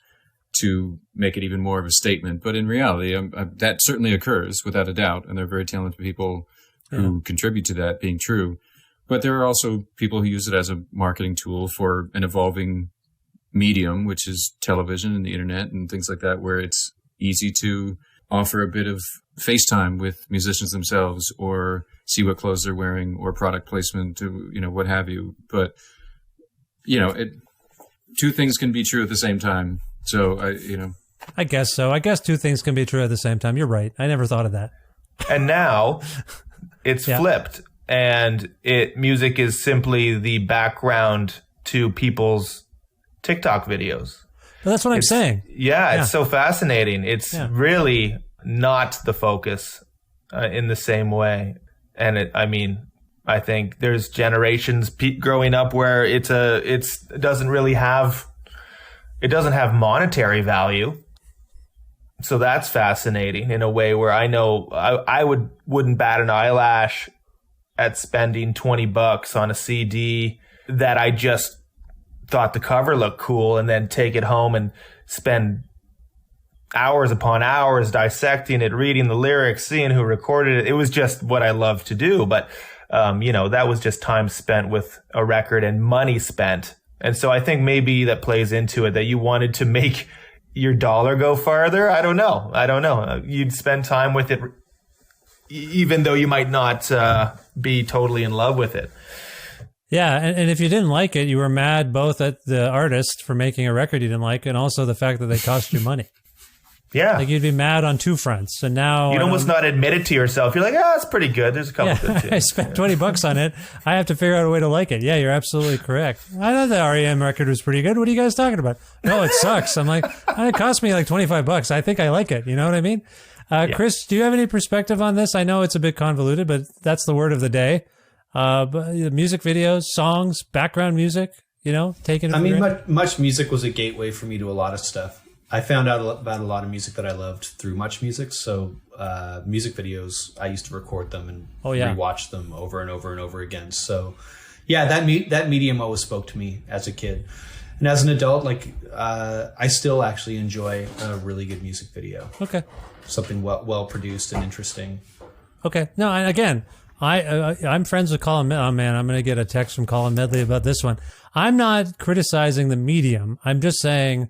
to make it even more of a statement. But in reality, that certainly occurs without a doubt, and there are very talented people who contribute to that being true. But there are also people who use it as a marketing tool for an evolving medium, which is television and the internet and things like that, where it's easy to offer a bit of FaceTime with musicians themselves, or see what clothes they're wearing, or product placement, what have you. But, two things can be true at the same time. So, I guess so. I guess two things can be true at the same time. You're right. I never thought of that. And now it's flipped, and music is simply the background to people's TikTok videos. Well, that's what I'm saying. Yeah, it's so fascinating. It's really not the focus in the same way. And I think there's generations growing up where it doesn't have monetary value. So that's fascinating in a way where I know I wouldn't bat an eyelash at spending $20 on a CD that I just thought the cover looked cool, and then take it home and spend hours upon hours dissecting it, reading the lyrics, seeing who recorded it. It was just what I love to do. But, that was just time spent with a record and money spent. And so I think maybe that plays into it, that you wanted to make your dollar go farther. I don't know. You'd spend time with it, even though you might not be totally in love with it. Yeah, and if you didn't like it, you were mad both at the artist for making a record you didn't like, and also the fact that they cost you money. Yeah. Like, you'd be mad on two fronts. And now you'd almost not admit it to yourself. You're like, it's pretty good. There's a couple good tunes. I spent $20 on it. I have to figure out a way to like it. Yeah, you're absolutely correct. I thought the REM record was pretty good. What are you guys talking about? No, it sucks. I'm like, it cost me like $25. I think I like it. You know what I mean? Chris, do you have any perspective on this? I know it's a bit convoluted, but that's the word of the day. But music videos, songs, background music, taking it. Much music was a gateway for me to a lot of stuff. I found out about a lot of music that I loved through Much Music. So music videos, I used to record them and rewatch them over and over and over again. So that medium always spoke to me as a kid. And as an adult, I still actually enjoy a really good music video. Okay. Something well produced and interesting. Okay. No, and again, I'm friends with Colin Medley. Oh man, I'm going to get a text from Colin Medley about this one. I'm not criticizing the medium. I'm just saying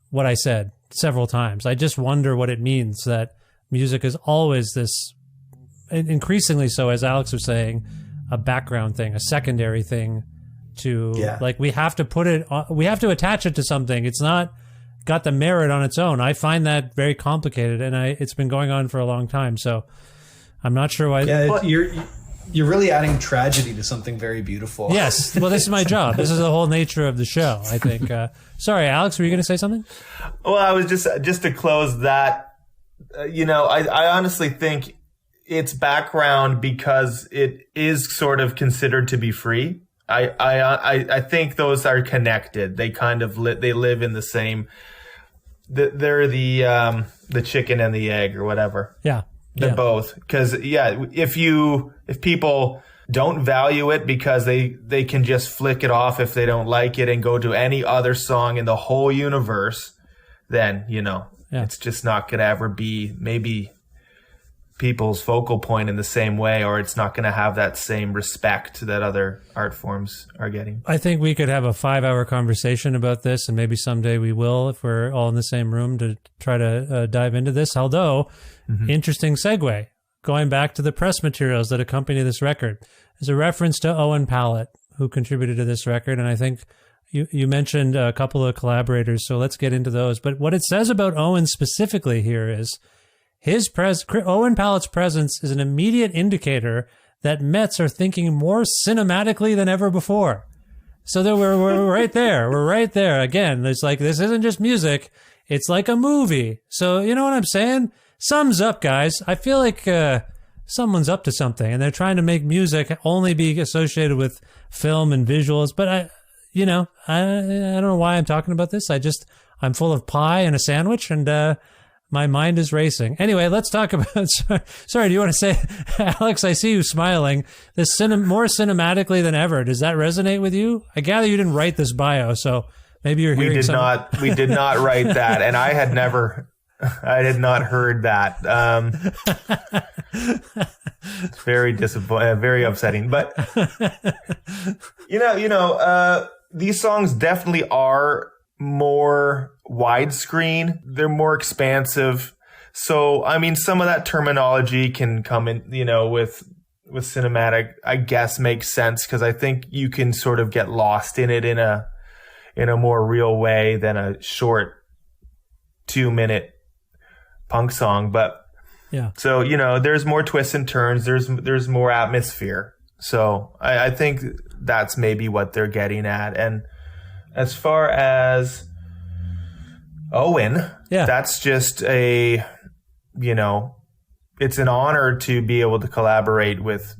what I said several times. I just wonder what it means that music is always this, increasingly so, as Alex was saying, a background thing, a secondary thing to, we have to put it, we have to attach it to something. It's not got the merit on its own. I find that very complicated, and it's been going on for a long time. So I'm not sure why. Yeah, you're really adding tragedy to something very beautiful. Yes. Well, this is my job. This is the whole nature of the show, I think. Sorry, Alex, were you going to say something? Well, I was just to close that, I honestly think it's background because it is sort of considered to be free. I think those are connected. They kind of they live in the same. They're the chicken and the egg or whatever. Yeah. They're both. Because if people don't value it because they can just flick it off if they don't like it and go to any other song in the whole universe, then, it's just not going to ever be maybe people's focal point in the same way, or it's not going to have that same respect that other art forms are getting. I think we could have a 5-hour conversation about this, and maybe someday we will if we're all in the same room to try to dive into this. Although, interesting segue, going back to the press materials that accompany this record. There's a reference to Owen Pallett, who contributed to this record, and I think you mentioned a couple of collaborators, so let's get into those. But what it says about Owen specifically here is Owen Pallett's presence is an immediate indicator that METZ are thinking more cinematically than ever before. So that we're right there. We're right there. Again, it's like, this isn't just music. It's like a movie. So you know what I'm saying? Sums up, guys. I feel like someone's up to something, and they're trying to make music only be associated with film and visuals. But I don't know why I'm talking about this. I'm full of pie and a sandwich, and my mind is racing. Anyway, let's talk about. Sorry, do you want to say, Alex? I see you smiling. This more cinematically than ever. Does that resonate with you? I gather you didn't write this bio, so maybe you're hearing. We did not write that, and I had not heard that. It's very disappointing, very upsetting. But these songs definitely are more widescreen. They're more expansive. So, I mean, some of that terminology can come in, with cinematic, I guess makes sense, because I think you can sort of get lost in it in a more real way than a short 2-minute punk song. But yeah, so, there's more twists and turns. There's more atmosphere. So I think that's maybe what they're getting at. And as far as Owen, that's just it's an honor to be able to collaborate with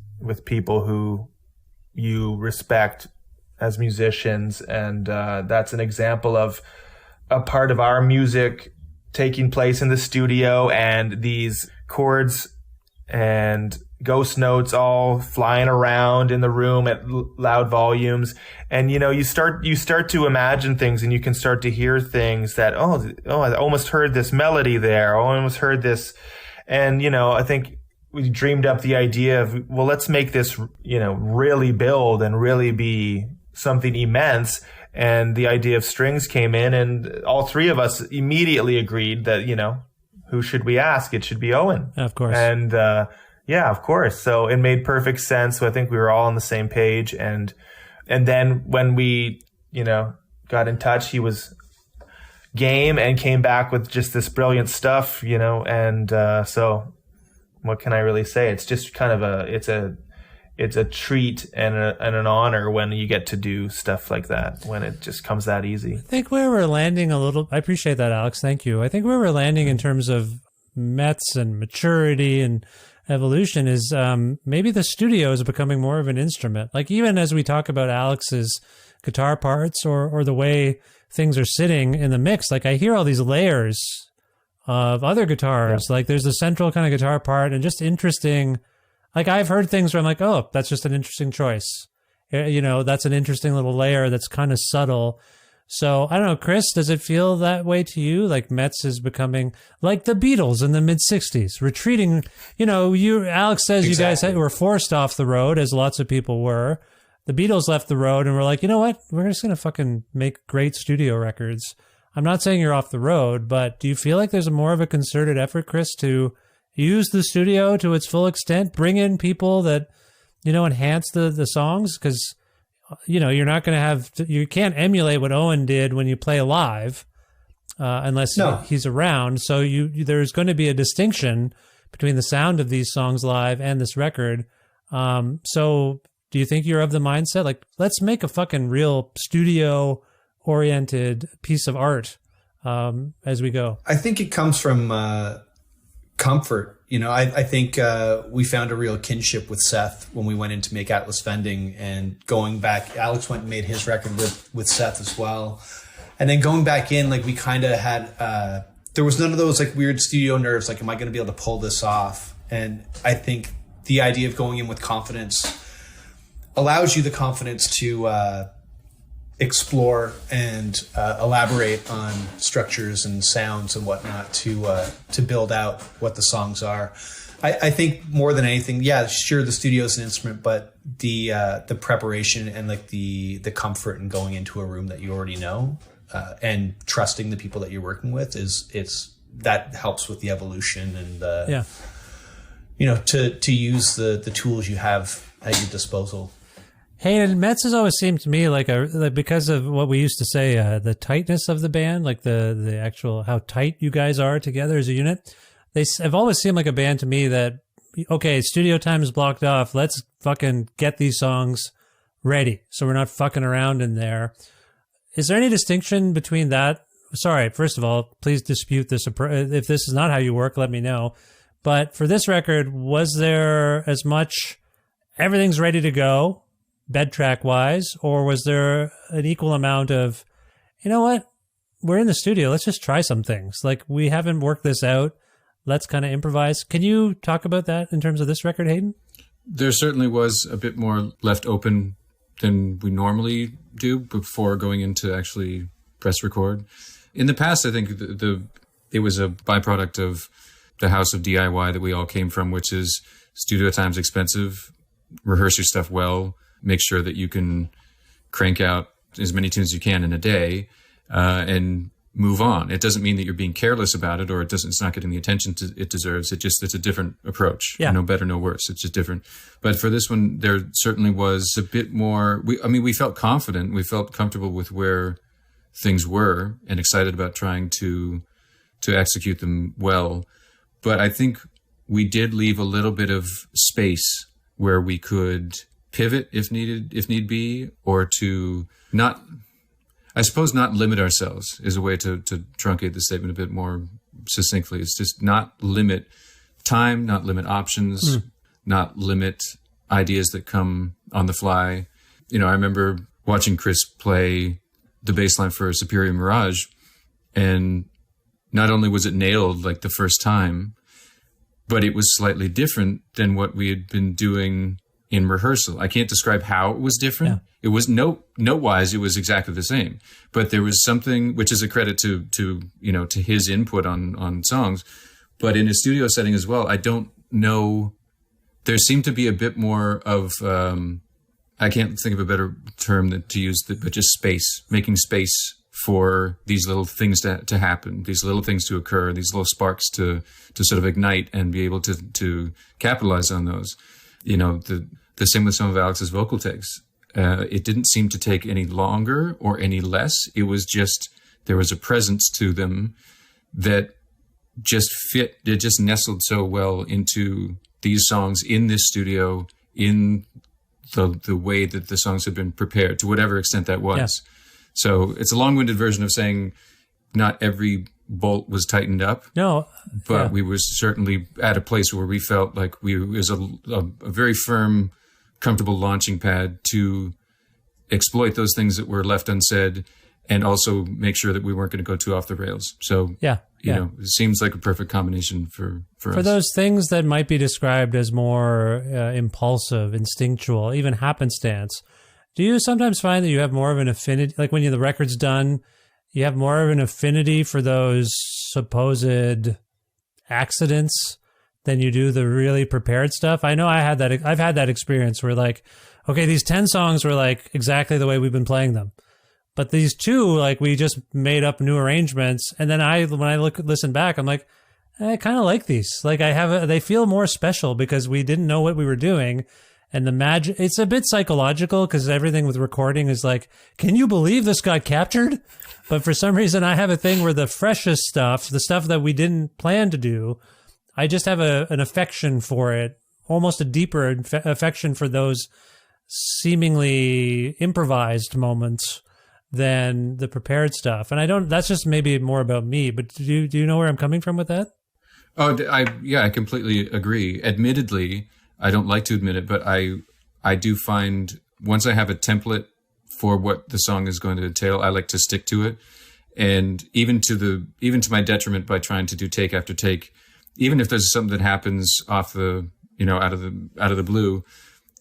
people who you respect as musicians. And that's an example of a part of our music taking place in the studio, and these chords and ghost notes all flying around in the room at loud volumes. And, you start to imagine things, and you can start to hear things that, I almost heard this melody there. I almost heard this. And, I think we dreamed up the idea of, well, let's make this, really build and really be something immense. And the idea of strings came in, and all three of us immediately agreed that, who should we ask? It should be Owen. Of course. And, yeah, of course. So it made perfect sense. So I think we were all on the same page. And then when we, got in touch, he was game and came back with just this brilliant stuff, and so what can I really say? It's just kind of it's a treat and an honor when you get to do stuff like that, when it just comes that easy. I think where we're landing I appreciate that, Alex. Thank you. I think where we're landing in terms of METZ and maturity and evolution is maybe the studio is becoming more of an instrument. Like, even as we talk about Alex's guitar parts or the way things are sitting in the mix, like, I hear all these layers of other guitars. Yeah. Like, there's the central kind of guitar part, and just interesting. Like, I've heard things where I'm like, oh, that's just an interesting choice. That's an interesting little layer that's kind of subtle. So, I don't know, Chris, does it feel that way to you? Like, METZ is becoming like the Beatles in the mid-'60s, retreating. Alex says exactly. You guys were forced off the road, as lots of people were. The Beatles left the road and were like, you know what? We're just going to fucking make great studio records. I'm not saying you're off the road, but do you feel like there's more of a concerted effort, Chris, to use the studio to its full extent, bring in people that, enhance the songs? Because you're not going to you can't emulate what Owen did when you play live. unless No. he's around. So there's going to be a distinction between the sound of these songs live and this record. So do you think you're of the mindset, like, let's make a fucking real studio-oriented piece of art as we go? I think it comes from comfort. You know, I think we found a real kinship with Seth when we went in to make Atlas Vending, and going back, Alex went and made his record with Seth as well. And then going back in, like, we kind of had, there was none of those like weird studio nerves, like, am I going to be able to pull this off? And I think the idea of going in with confidence allows you the confidence to explore and elaborate on structures and sounds and whatnot to build out what the songs are. I think more than anything, yeah, sure, the studio is an instrument, but the preparation and like the comfort in going into a room that you already know and trusting the people that you're working with that helps with the evolution and you know, to use the tools you have at your disposal. Hey, and METZ has always seemed to me like because of what we used to say, the tightness of the band, like the actual how tight you guys are together as a unit. They have always seemed like a band to me that, okay, studio time is blocked off. Let's fucking get these songs ready, so we're not fucking around in there. Is there any distinction between that? Sorry, first of all, please dispute this. If this is not how you work, let me know. But for this record, was there as much everything's ready to go, bed track wise, or was there an equal amount of, you know what, we're in the studio, let's just try some things, like, we haven't worked this out, let's kind of improvise? Can you talk about that in terms of this record, Hayden? There certainly was a bit more left open than we normally do before going into actually press record. In the past, I think it was a byproduct of the house of DIY that we all came from, which is studio time's expensive, rehearse your stuff well, make sure that you can crank out as many tunes as you can in a day, and move on. It doesn't mean that you're being careless about it, or it's not getting the attention it deserves. It's a different approach. Yeah. No better, no worse. It's just different. But for this one, there certainly was a bit more. We felt confident. We felt comfortable with where things were and excited about trying to execute them well. But I think we did leave a little bit of space where we could pivot if need be, or to not limit ourselves is a way to truncate the statement a bit more succinctly. It's just not limit time, not limit options, not limit ideas that come on the fly. You know, I remember watching Chris play the bass line for Superior Mirage, and not only was it nailed like the first time, but it was slightly different than what we had been doing in rehearsal. I can't describe how it was different. Yeah. It was note-wise, it was exactly the same. But there was something, which is a credit to his input on songs. But in a studio setting as well, I don't know. There seemed to be a bit more of, I can't think of a better term to use, but just space, making space for these little things to happen, these little things to occur, these little sparks to sort of ignite and be able to capitalize on those. You know, the same with some of Alex's vocal takes. It didn't seem to take any longer or any less. It was just, there was a presence to them that just fit. It just nestled so well into these songs in this studio, in the way that the songs had been prepared, to whatever extent that was. Yeah. So it's a long-winded version of saying not every bolt was tightened up. No. But we were certainly at a place where we felt like it was a very firm, comfortable launching pad to exploit those things that were left unsaid, and also make sure that we weren't going to go too off the rails. So, you know, it seems like a perfect combination for us. For those things that might be described as more impulsive, instinctual, even happenstance, do you sometimes find that you have more of an affinity, like when the record's done, you have more of an affinity for those supposed accidents than you do the really prepared stuff? I know I've had that experience where, like, okay, these 10 songs were like exactly the way we've been playing them, but these 2, like, we just made up new arrangements. And then when I listen back, I'm like, I kind of like these. Like, they feel more special because we didn't know what we were doing. And the magic, it's a bit psychological because everything with recording is like, can you believe this got captured? But for some reason, I have a thing where the freshest stuff, the stuff that we didn't plan to do, I just have an affection for it, almost a deeper affection for those seemingly improvised moments than the prepared stuff. And that's just maybe more about me, but do you know where I'm coming from with that? Oh, I completely agree. Admittedly, I don't like to admit it, but I do find once I have a template for what the song is going to entail, I like to stick to it. And even to my detriment by trying to do take after take, even if there's something that happens off the, out of the blue,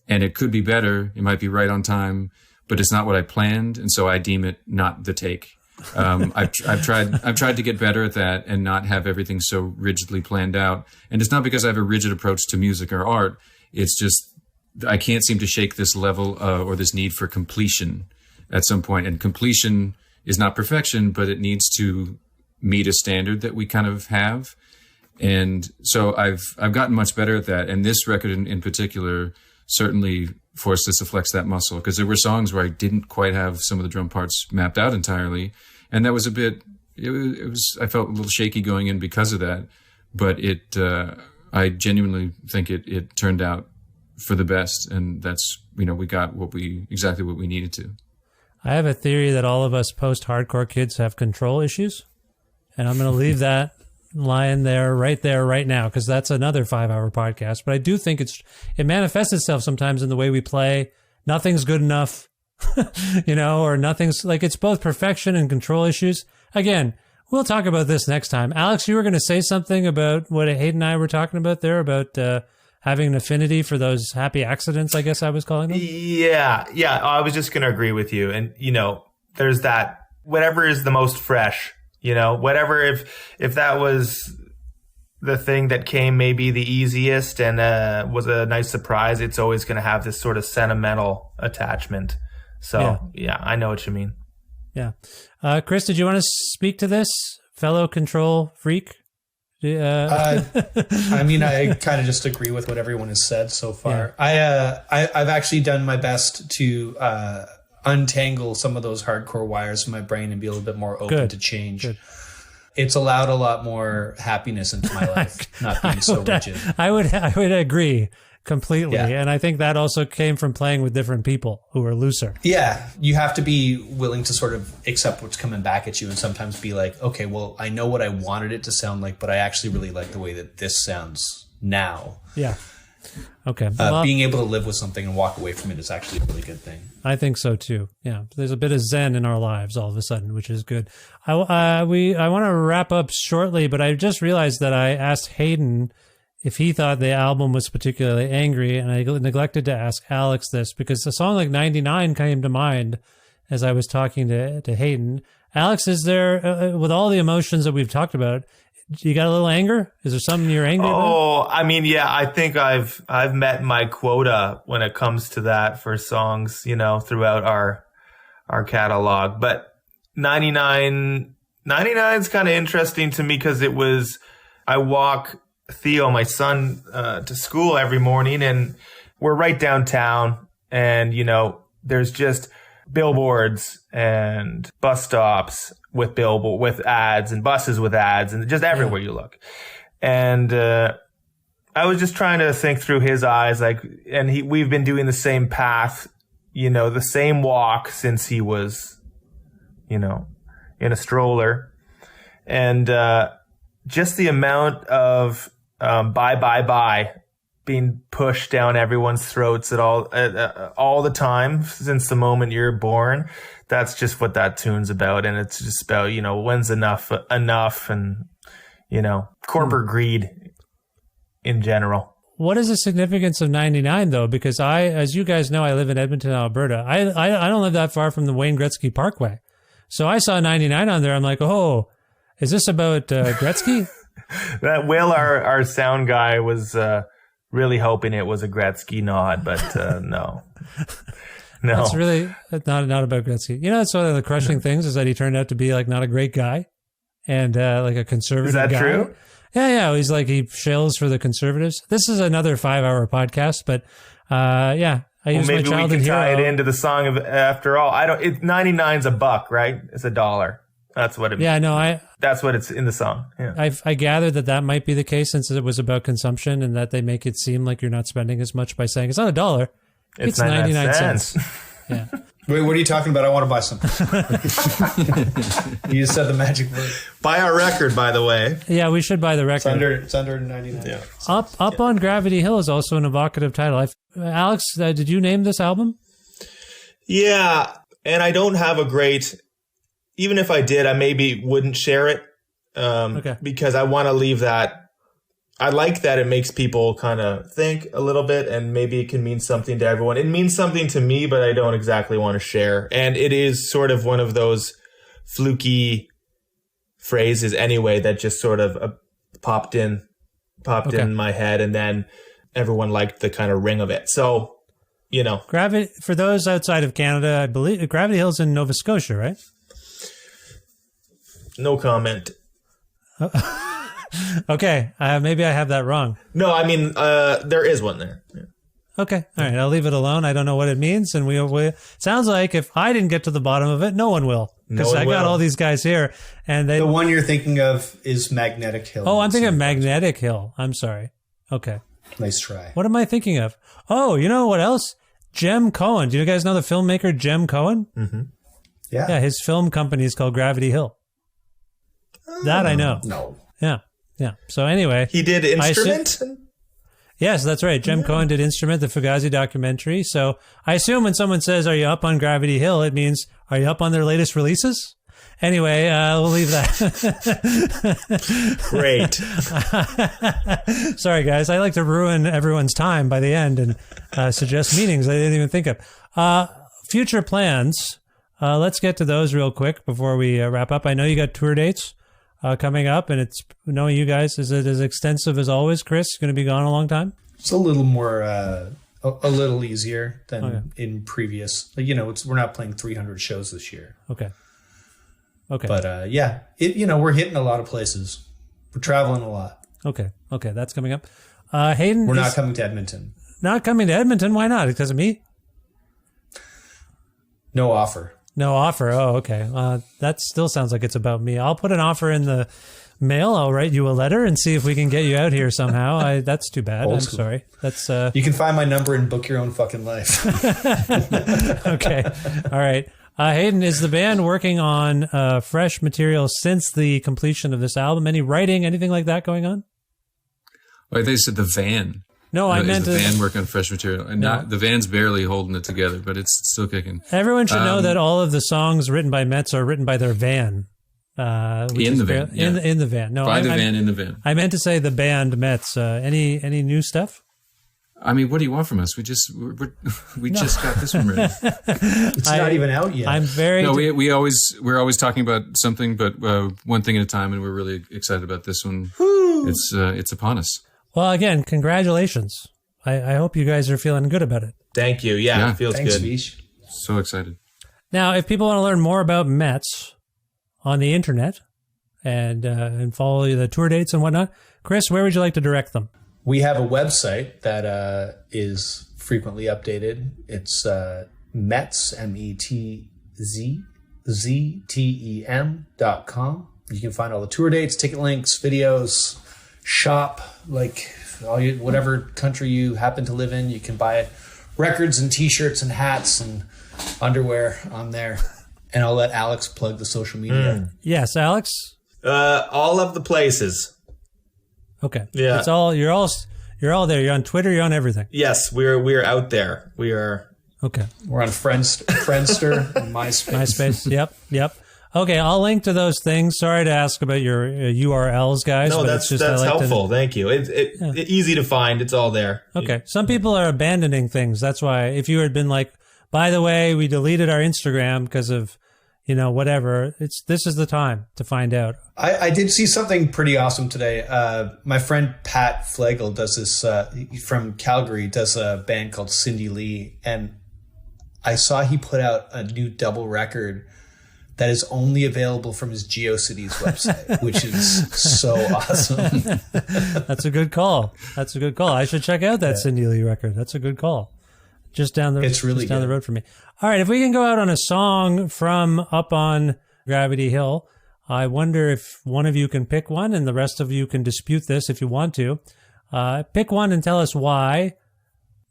and it could be better, it might be right on time, but it's not what I planned, and so I deem it not the take. I've tried to get better at that and not have everything so rigidly planned out. And it's not because I have a rigid approach to music or art. It's just I can't seem to shake this level or this need for completion at some point. And completion is not perfection, but it needs to meet a standard that we kind of have. And so I've gotten much better at that. And this record in particular certainly forced us to flex that muscle, because there were songs where I didn't quite have some of the drum parts mapped out entirely. And that was I felt a little shaky going in because of that. But I genuinely think it turned out for the best. And that's, we got exactly what we needed to. I have a theory that all of us post-hardcore kids have control issues. And I'm going to leave that lying there, right now, because that's another 5-hour podcast. But I do think it manifests itself sometimes in the way we play. Nothing's good enough, or nothing's like, it's both perfection and control issues. Again, we'll talk about this next time. Alex, you were going to say something about what Hayden and I were talking about there, about having an affinity for those happy accidents, I guess I was calling them. Yeah. I was just going to agree with you. And, there's that, whatever is the most fresh, whatever, if that was the thing that came maybe the easiest and was a nice surprise, it's always going to have this sort of sentimental attachment. So, yeah, I know what you mean. Yeah. Chris, did you want to speak to this, fellow control freak? I kind of just agree with what everyone has said so far. Yeah. I've actually done my best to untangle some of those hardcore wires from my brain and be a little bit more open to change. Good. It's allowed a lot more happiness into my life, not being so rigid. I would agree completely. Yeah. And I think that also came from playing with different people who are looser. Yeah. You have to be willing to sort of accept what's coming back at you and sometimes be like, okay, well, I know what I wanted it to sound like, but I actually really like the way that this sounds now. Yeah. Okay. Being able to live with something and walk away from it is actually a really good thing. I think so too. Yeah. There's a bit of zen in our lives all of a sudden, which is good. I want to wrap up shortly, but I just realized that I asked Hayden if he thought the album was particularly angry, and I neglected to ask Alex this because a song like 99 came to mind as I was talking to Hayden. Alex, is there, with all the emotions that we've talked about, you got a little anger? Is there something you're angry about? Oh, I mean, yeah, I think I've met my quota when it comes to that for songs, throughout our catalog. But 99 is kind of interesting to me because I walk Theo, my son, to school every morning, and we're right downtown, and there's just billboards and bus stops with ads and buses with ads and just everywhere you look. And I was just trying to think through his eyes, we've been doing the same path, the same walk since he was, in a stroller, and just the amount of bye being pushed down everyone's throats at all the time since the moment you're born. That's just what that tune's about. And it's just about, when's enough and, corporate greed in general. What is the significance of 99 though? Because as you guys know, I live in Edmonton, Alberta. I don't live that far from the Wayne Gretzky Parkway. So I saw 99 on there. I'm like, oh, is this about Gretzky? That Will, our sound guy, was really hoping it was a Gretzky nod, but no. It's really not about Gretzky. It's one of the crushing things is that he turned out to be not a great guy and a conservative guy. Is that true? Yeah. He's he shills for the conservatives. This is another 5-hour podcast, but Yeah, I use my Maybe we childhood can tie hero. it into the song of After All. 99's $1, right? It's $1. That's what it. Yeah, no, That's what it's in the song. Yeah. I gathered that might be the case since it was about consumption and that they make it seem like you're not spending as much by saying it's not $1. It's 99 cents. Yeah. Wait, what are you talking about? I want to buy something. You just said the magic word. Buy our record, by the way. Yeah, we should buy the record. It's under 99. Yeah. Up on Gravity Hill is also an evocative title. Alex, did you name this album? Yeah, and I don't have a great. Even if I did, I maybe wouldn't share it. Because I want to leave that. I like that it makes people kind of think a little bit, and maybe it can mean something to everyone. It means something to me, but I don't exactly want to share. And it is sort of one of those fluky phrases anyway that just sort of popped in my head, and then everyone liked the kind of ring of it. So, Gravity, for those outside of Canada, I believe Gravity Hill's in Nova Scotia, right? No comment. Okay, maybe I have that wrong. No, I mean, there is one there. Yeah. Okay, all right, I'll leave it alone. I don't know what it means, and we sounds like if I didn't get to the bottom of it, no one will, because I got all these guys here, and they. The one you're thinking of is Magnetic Hill. Oh, I'm thinking of Magnetic Hill. I'm sorry. Okay. Nice try. What am I thinking of? Oh, you know what else? Jem Cohen. Do you guys know the filmmaker Jem Cohen? Mm-hmm. Yeah. Yeah, his film company is called Gravity Hill. That I know. No. Yeah. So anyway, He did Instrument? Yes, that's right. Jem Cohen did Instrument, the Fugazi documentary. So I assume when someone says, "Are you up on Gravity Hill?" it means, "Are you up on their latest releases?" Anyway, we'll leave that. Great. Sorry, guys. I like to ruin everyone's time by the end and suggest meanings I didn't even think of. Future plans. Let's get to those real quick before we wrap up. I know you got tour dates coming up, and it's knowing you guys, is it as extensive as always? Chris, going to be gone a long time? It's a little more, a little easier than in previous. We're not playing 300 shows this year. Okay. But we're hitting a lot of places. We're traveling a lot. Okay, that's coming up. Hayden, we're not coming to Edmonton. Not coming to Edmonton? Why not? Because of me? No offer. No offer. Oh, okay. That still sounds like it's about me. I'll put an offer in the mail. I'll write you a letter and see if we can get you out here somehow. That's too bad. I'm sorry. That's You can find my number and book your own fucking life. Okay. All right. Hayden, is the band working on fresh material since the completion of this album? Any writing, anything like that going on? Oh, they said the van. No, I meant the van working on fresh material. And the van's barely holding it together, but it's still kicking. Everyone should know that all of the songs written by METZ are written by their van. In the van. In the van. No, by the van, in the van. I meant to say the band METZ. Any new stuff? I mean, what do you want from us? We just got this one ready. It's not even out yet. I'm very. No, we're always talking about something, but one thing at a time, and we're really excited about this one. It's upon us. Well, again, congratulations. I hope you guys are feeling good about it. Thank you. Yeah. It feels Thanks, good. Vish. So excited. Now, if people want to learn more about METZ on the internet and follow the tour dates and whatnot, Chris, where would you like to direct them? We have a website that is frequently updated. It's METZ, METZEM.com. You can find all the tour dates, ticket links, videos, shop, whatever country you happen to live in. You can buy records and T-shirts and hats and underwear on there. And I'll let Alex plug the social media. Yes, Alex? All of the places. Okay. Yeah. It's all you're all there. You're on Twitter, you're on everything. Yes, we're out there. We are. Okay. We're on Friendster and MySpace. Yep. Okay, I'll link to those things. Sorry to ask about your URLs, guys. No, but that's it's just, helpful. Thank you. It's easy to find. It's all there. Okay. Some people are abandoning things. That's why if you had been like, by the way, we deleted our Instagram because of, whatever, this is the time to find out. I did see something pretty awesome today. My friend Pat Flegel does this, from Calgary, does a band called Cindy Lee. And I saw he put out a new double record that is only available from his GeoCities website, which is so awesome. That's a good call. I should check out that Cindy Lee record. That's a good call. just down the road from me. All right, if we can go out on a song from Up on Gravity Hill, I wonder if one of you can pick one and the rest of you can dispute this if you want to. Pick one and tell us why.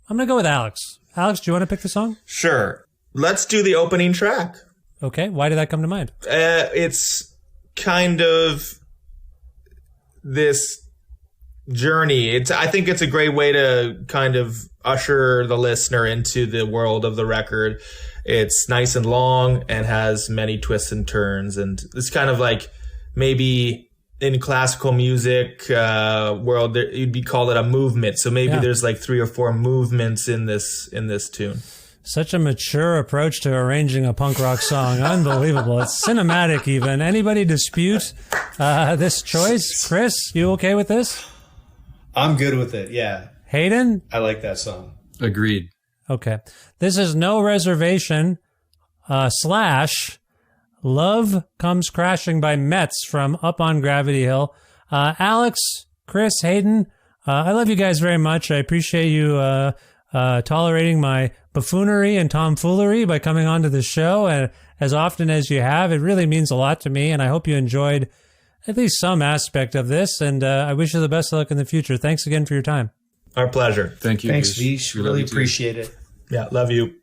I'm going to go with Alex. Alex, do you want to pick the song? Sure. Let's do the opening track. Okay, why did that come to mind? It's kind of this journey. I think it's a great way to kind of usher the listener into the world of the record. It's nice and long and has many twists and turns, and it's kind of like maybe in classical music world you'd call it a movement. So maybe there's like 3 or 4 movements in this tune. Such a mature approach to arranging a punk rock song. Unbelievable. It's cinematic even. Anybody dispute this choice? Chris, you okay with this? I'm good with it, yeah. Hayden? I like that song. Agreed. Okay. This is No Reservation / Love Comes Crashing by METZ from Up on Gravity Hill. Alex, Chris, Hayden, I love you guys very much. I appreciate you tolerating my buffoonery and tomfoolery by coming onto the show as often as you have. It really means a lot to me, and I hope you enjoyed at least some aspect of this, and I wish you the best of luck in the future. Thanks again for your time. Our pleasure. Thank you. Thanks, Vish. Really appreciate it. Yeah, love you.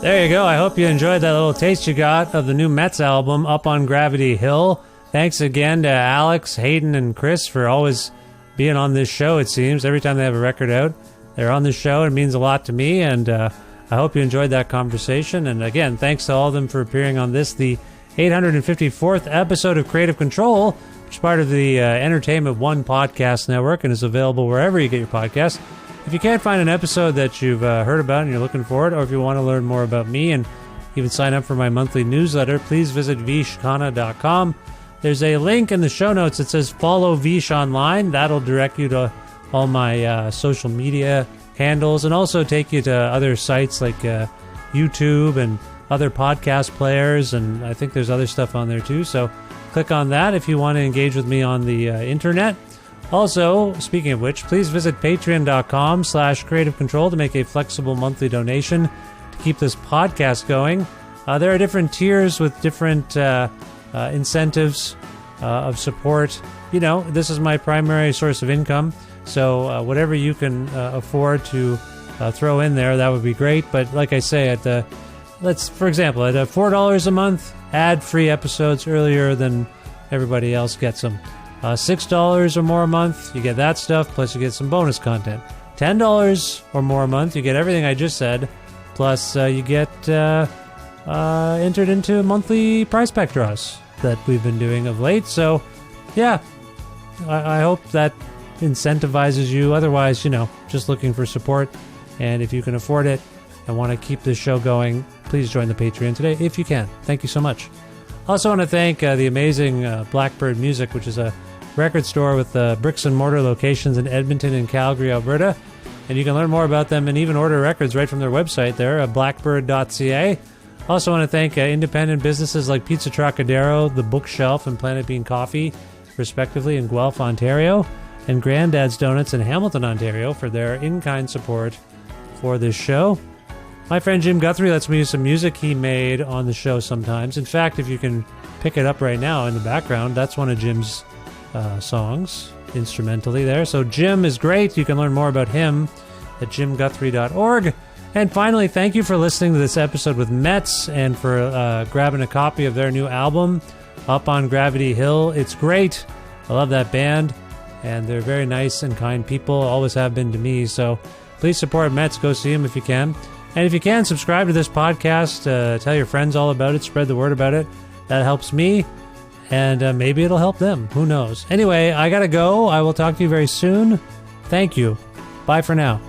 There you go. I hope you enjoyed that little taste you got of the new METZ album, Up on Gravity Hill. Thanks again to Alex, Hayden, and Chris for always being on this show, it seems. Every time they have a record out, they're on this show. It means a lot to me, and I hope you enjoyed that conversation. And again, thanks to all of them for appearing on this, the 854th episode of Creative Control, which is part of the Entertainment One podcast network and is available wherever you get your podcasts. If you can't find an episode that you've heard about and you're looking for it, or if you want to learn more about me and even sign up for my monthly newsletter, please visit vishkhanna.com. There's a link in the show notes that says follow Vish online. That'll direct you to all my social media handles and also take you to other sites like YouTube and other podcast players, and I think there's other stuff on there too. So click on that if you want to engage with me on the internet. Also, speaking of which, please visit patreon.com/creative control to make a flexible monthly donation to keep this podcast going. There are different tiers with different incentives of support. You know, this is my primary source of income, so whatever you can afford to throw in there, that would be great. But like I say, for example, at $4 a month, ad-free episodes earlier than everybody else gets them. $6 or more a month, you get that stuff, plus you get some bonus content. $10 or more a month, you get everything I just said, plus you get entered into monthly prize pack draws that we've been doing of late. So, yeah, I hope that incentivizes you. Otherwise, just looking for support. And if you can afford it and want to keep this show going, please join the Patreon today if you can. Thank you so much. Also want to thank the amazing Blackbird Music, which is a record store with bricks and mortar locations in Edmonton and Calgary, Alberta. And you can learn more about them and even order records right from their website there at blackbird.ca. Also want to thank independent businesses like Pizza Trocadero, The Bookshelf, and Planet Bean Coffee, respectively, in Guelph, Ontario, and Granddad's Donuts in Hamilton, Ontario, for their in-kind support for this show. My friend Jim Guthrie lets me use some music he made on the show sometimes. In fact, if you can pick it up right now in the background, that's one of Jim's songs, instrumentally there. So Jim is great. You can learn more about him at jimguthrie.org. And finally, thank you for listening to this episode with METZ and for grabbing a copy of their new album, Up on Gravity Hill. It's great. I love that band, and they're very nice and kind people, always have been to me. So please support METZ. Go see them if you can. And if you can, subscribe to this podcast. Tell your friends all about it. Spread the word about it. That helps me, and maybe it'll help them. Who knows? Anyway, I gotta go. I will talk to you very soon. Thank you. Bye for now.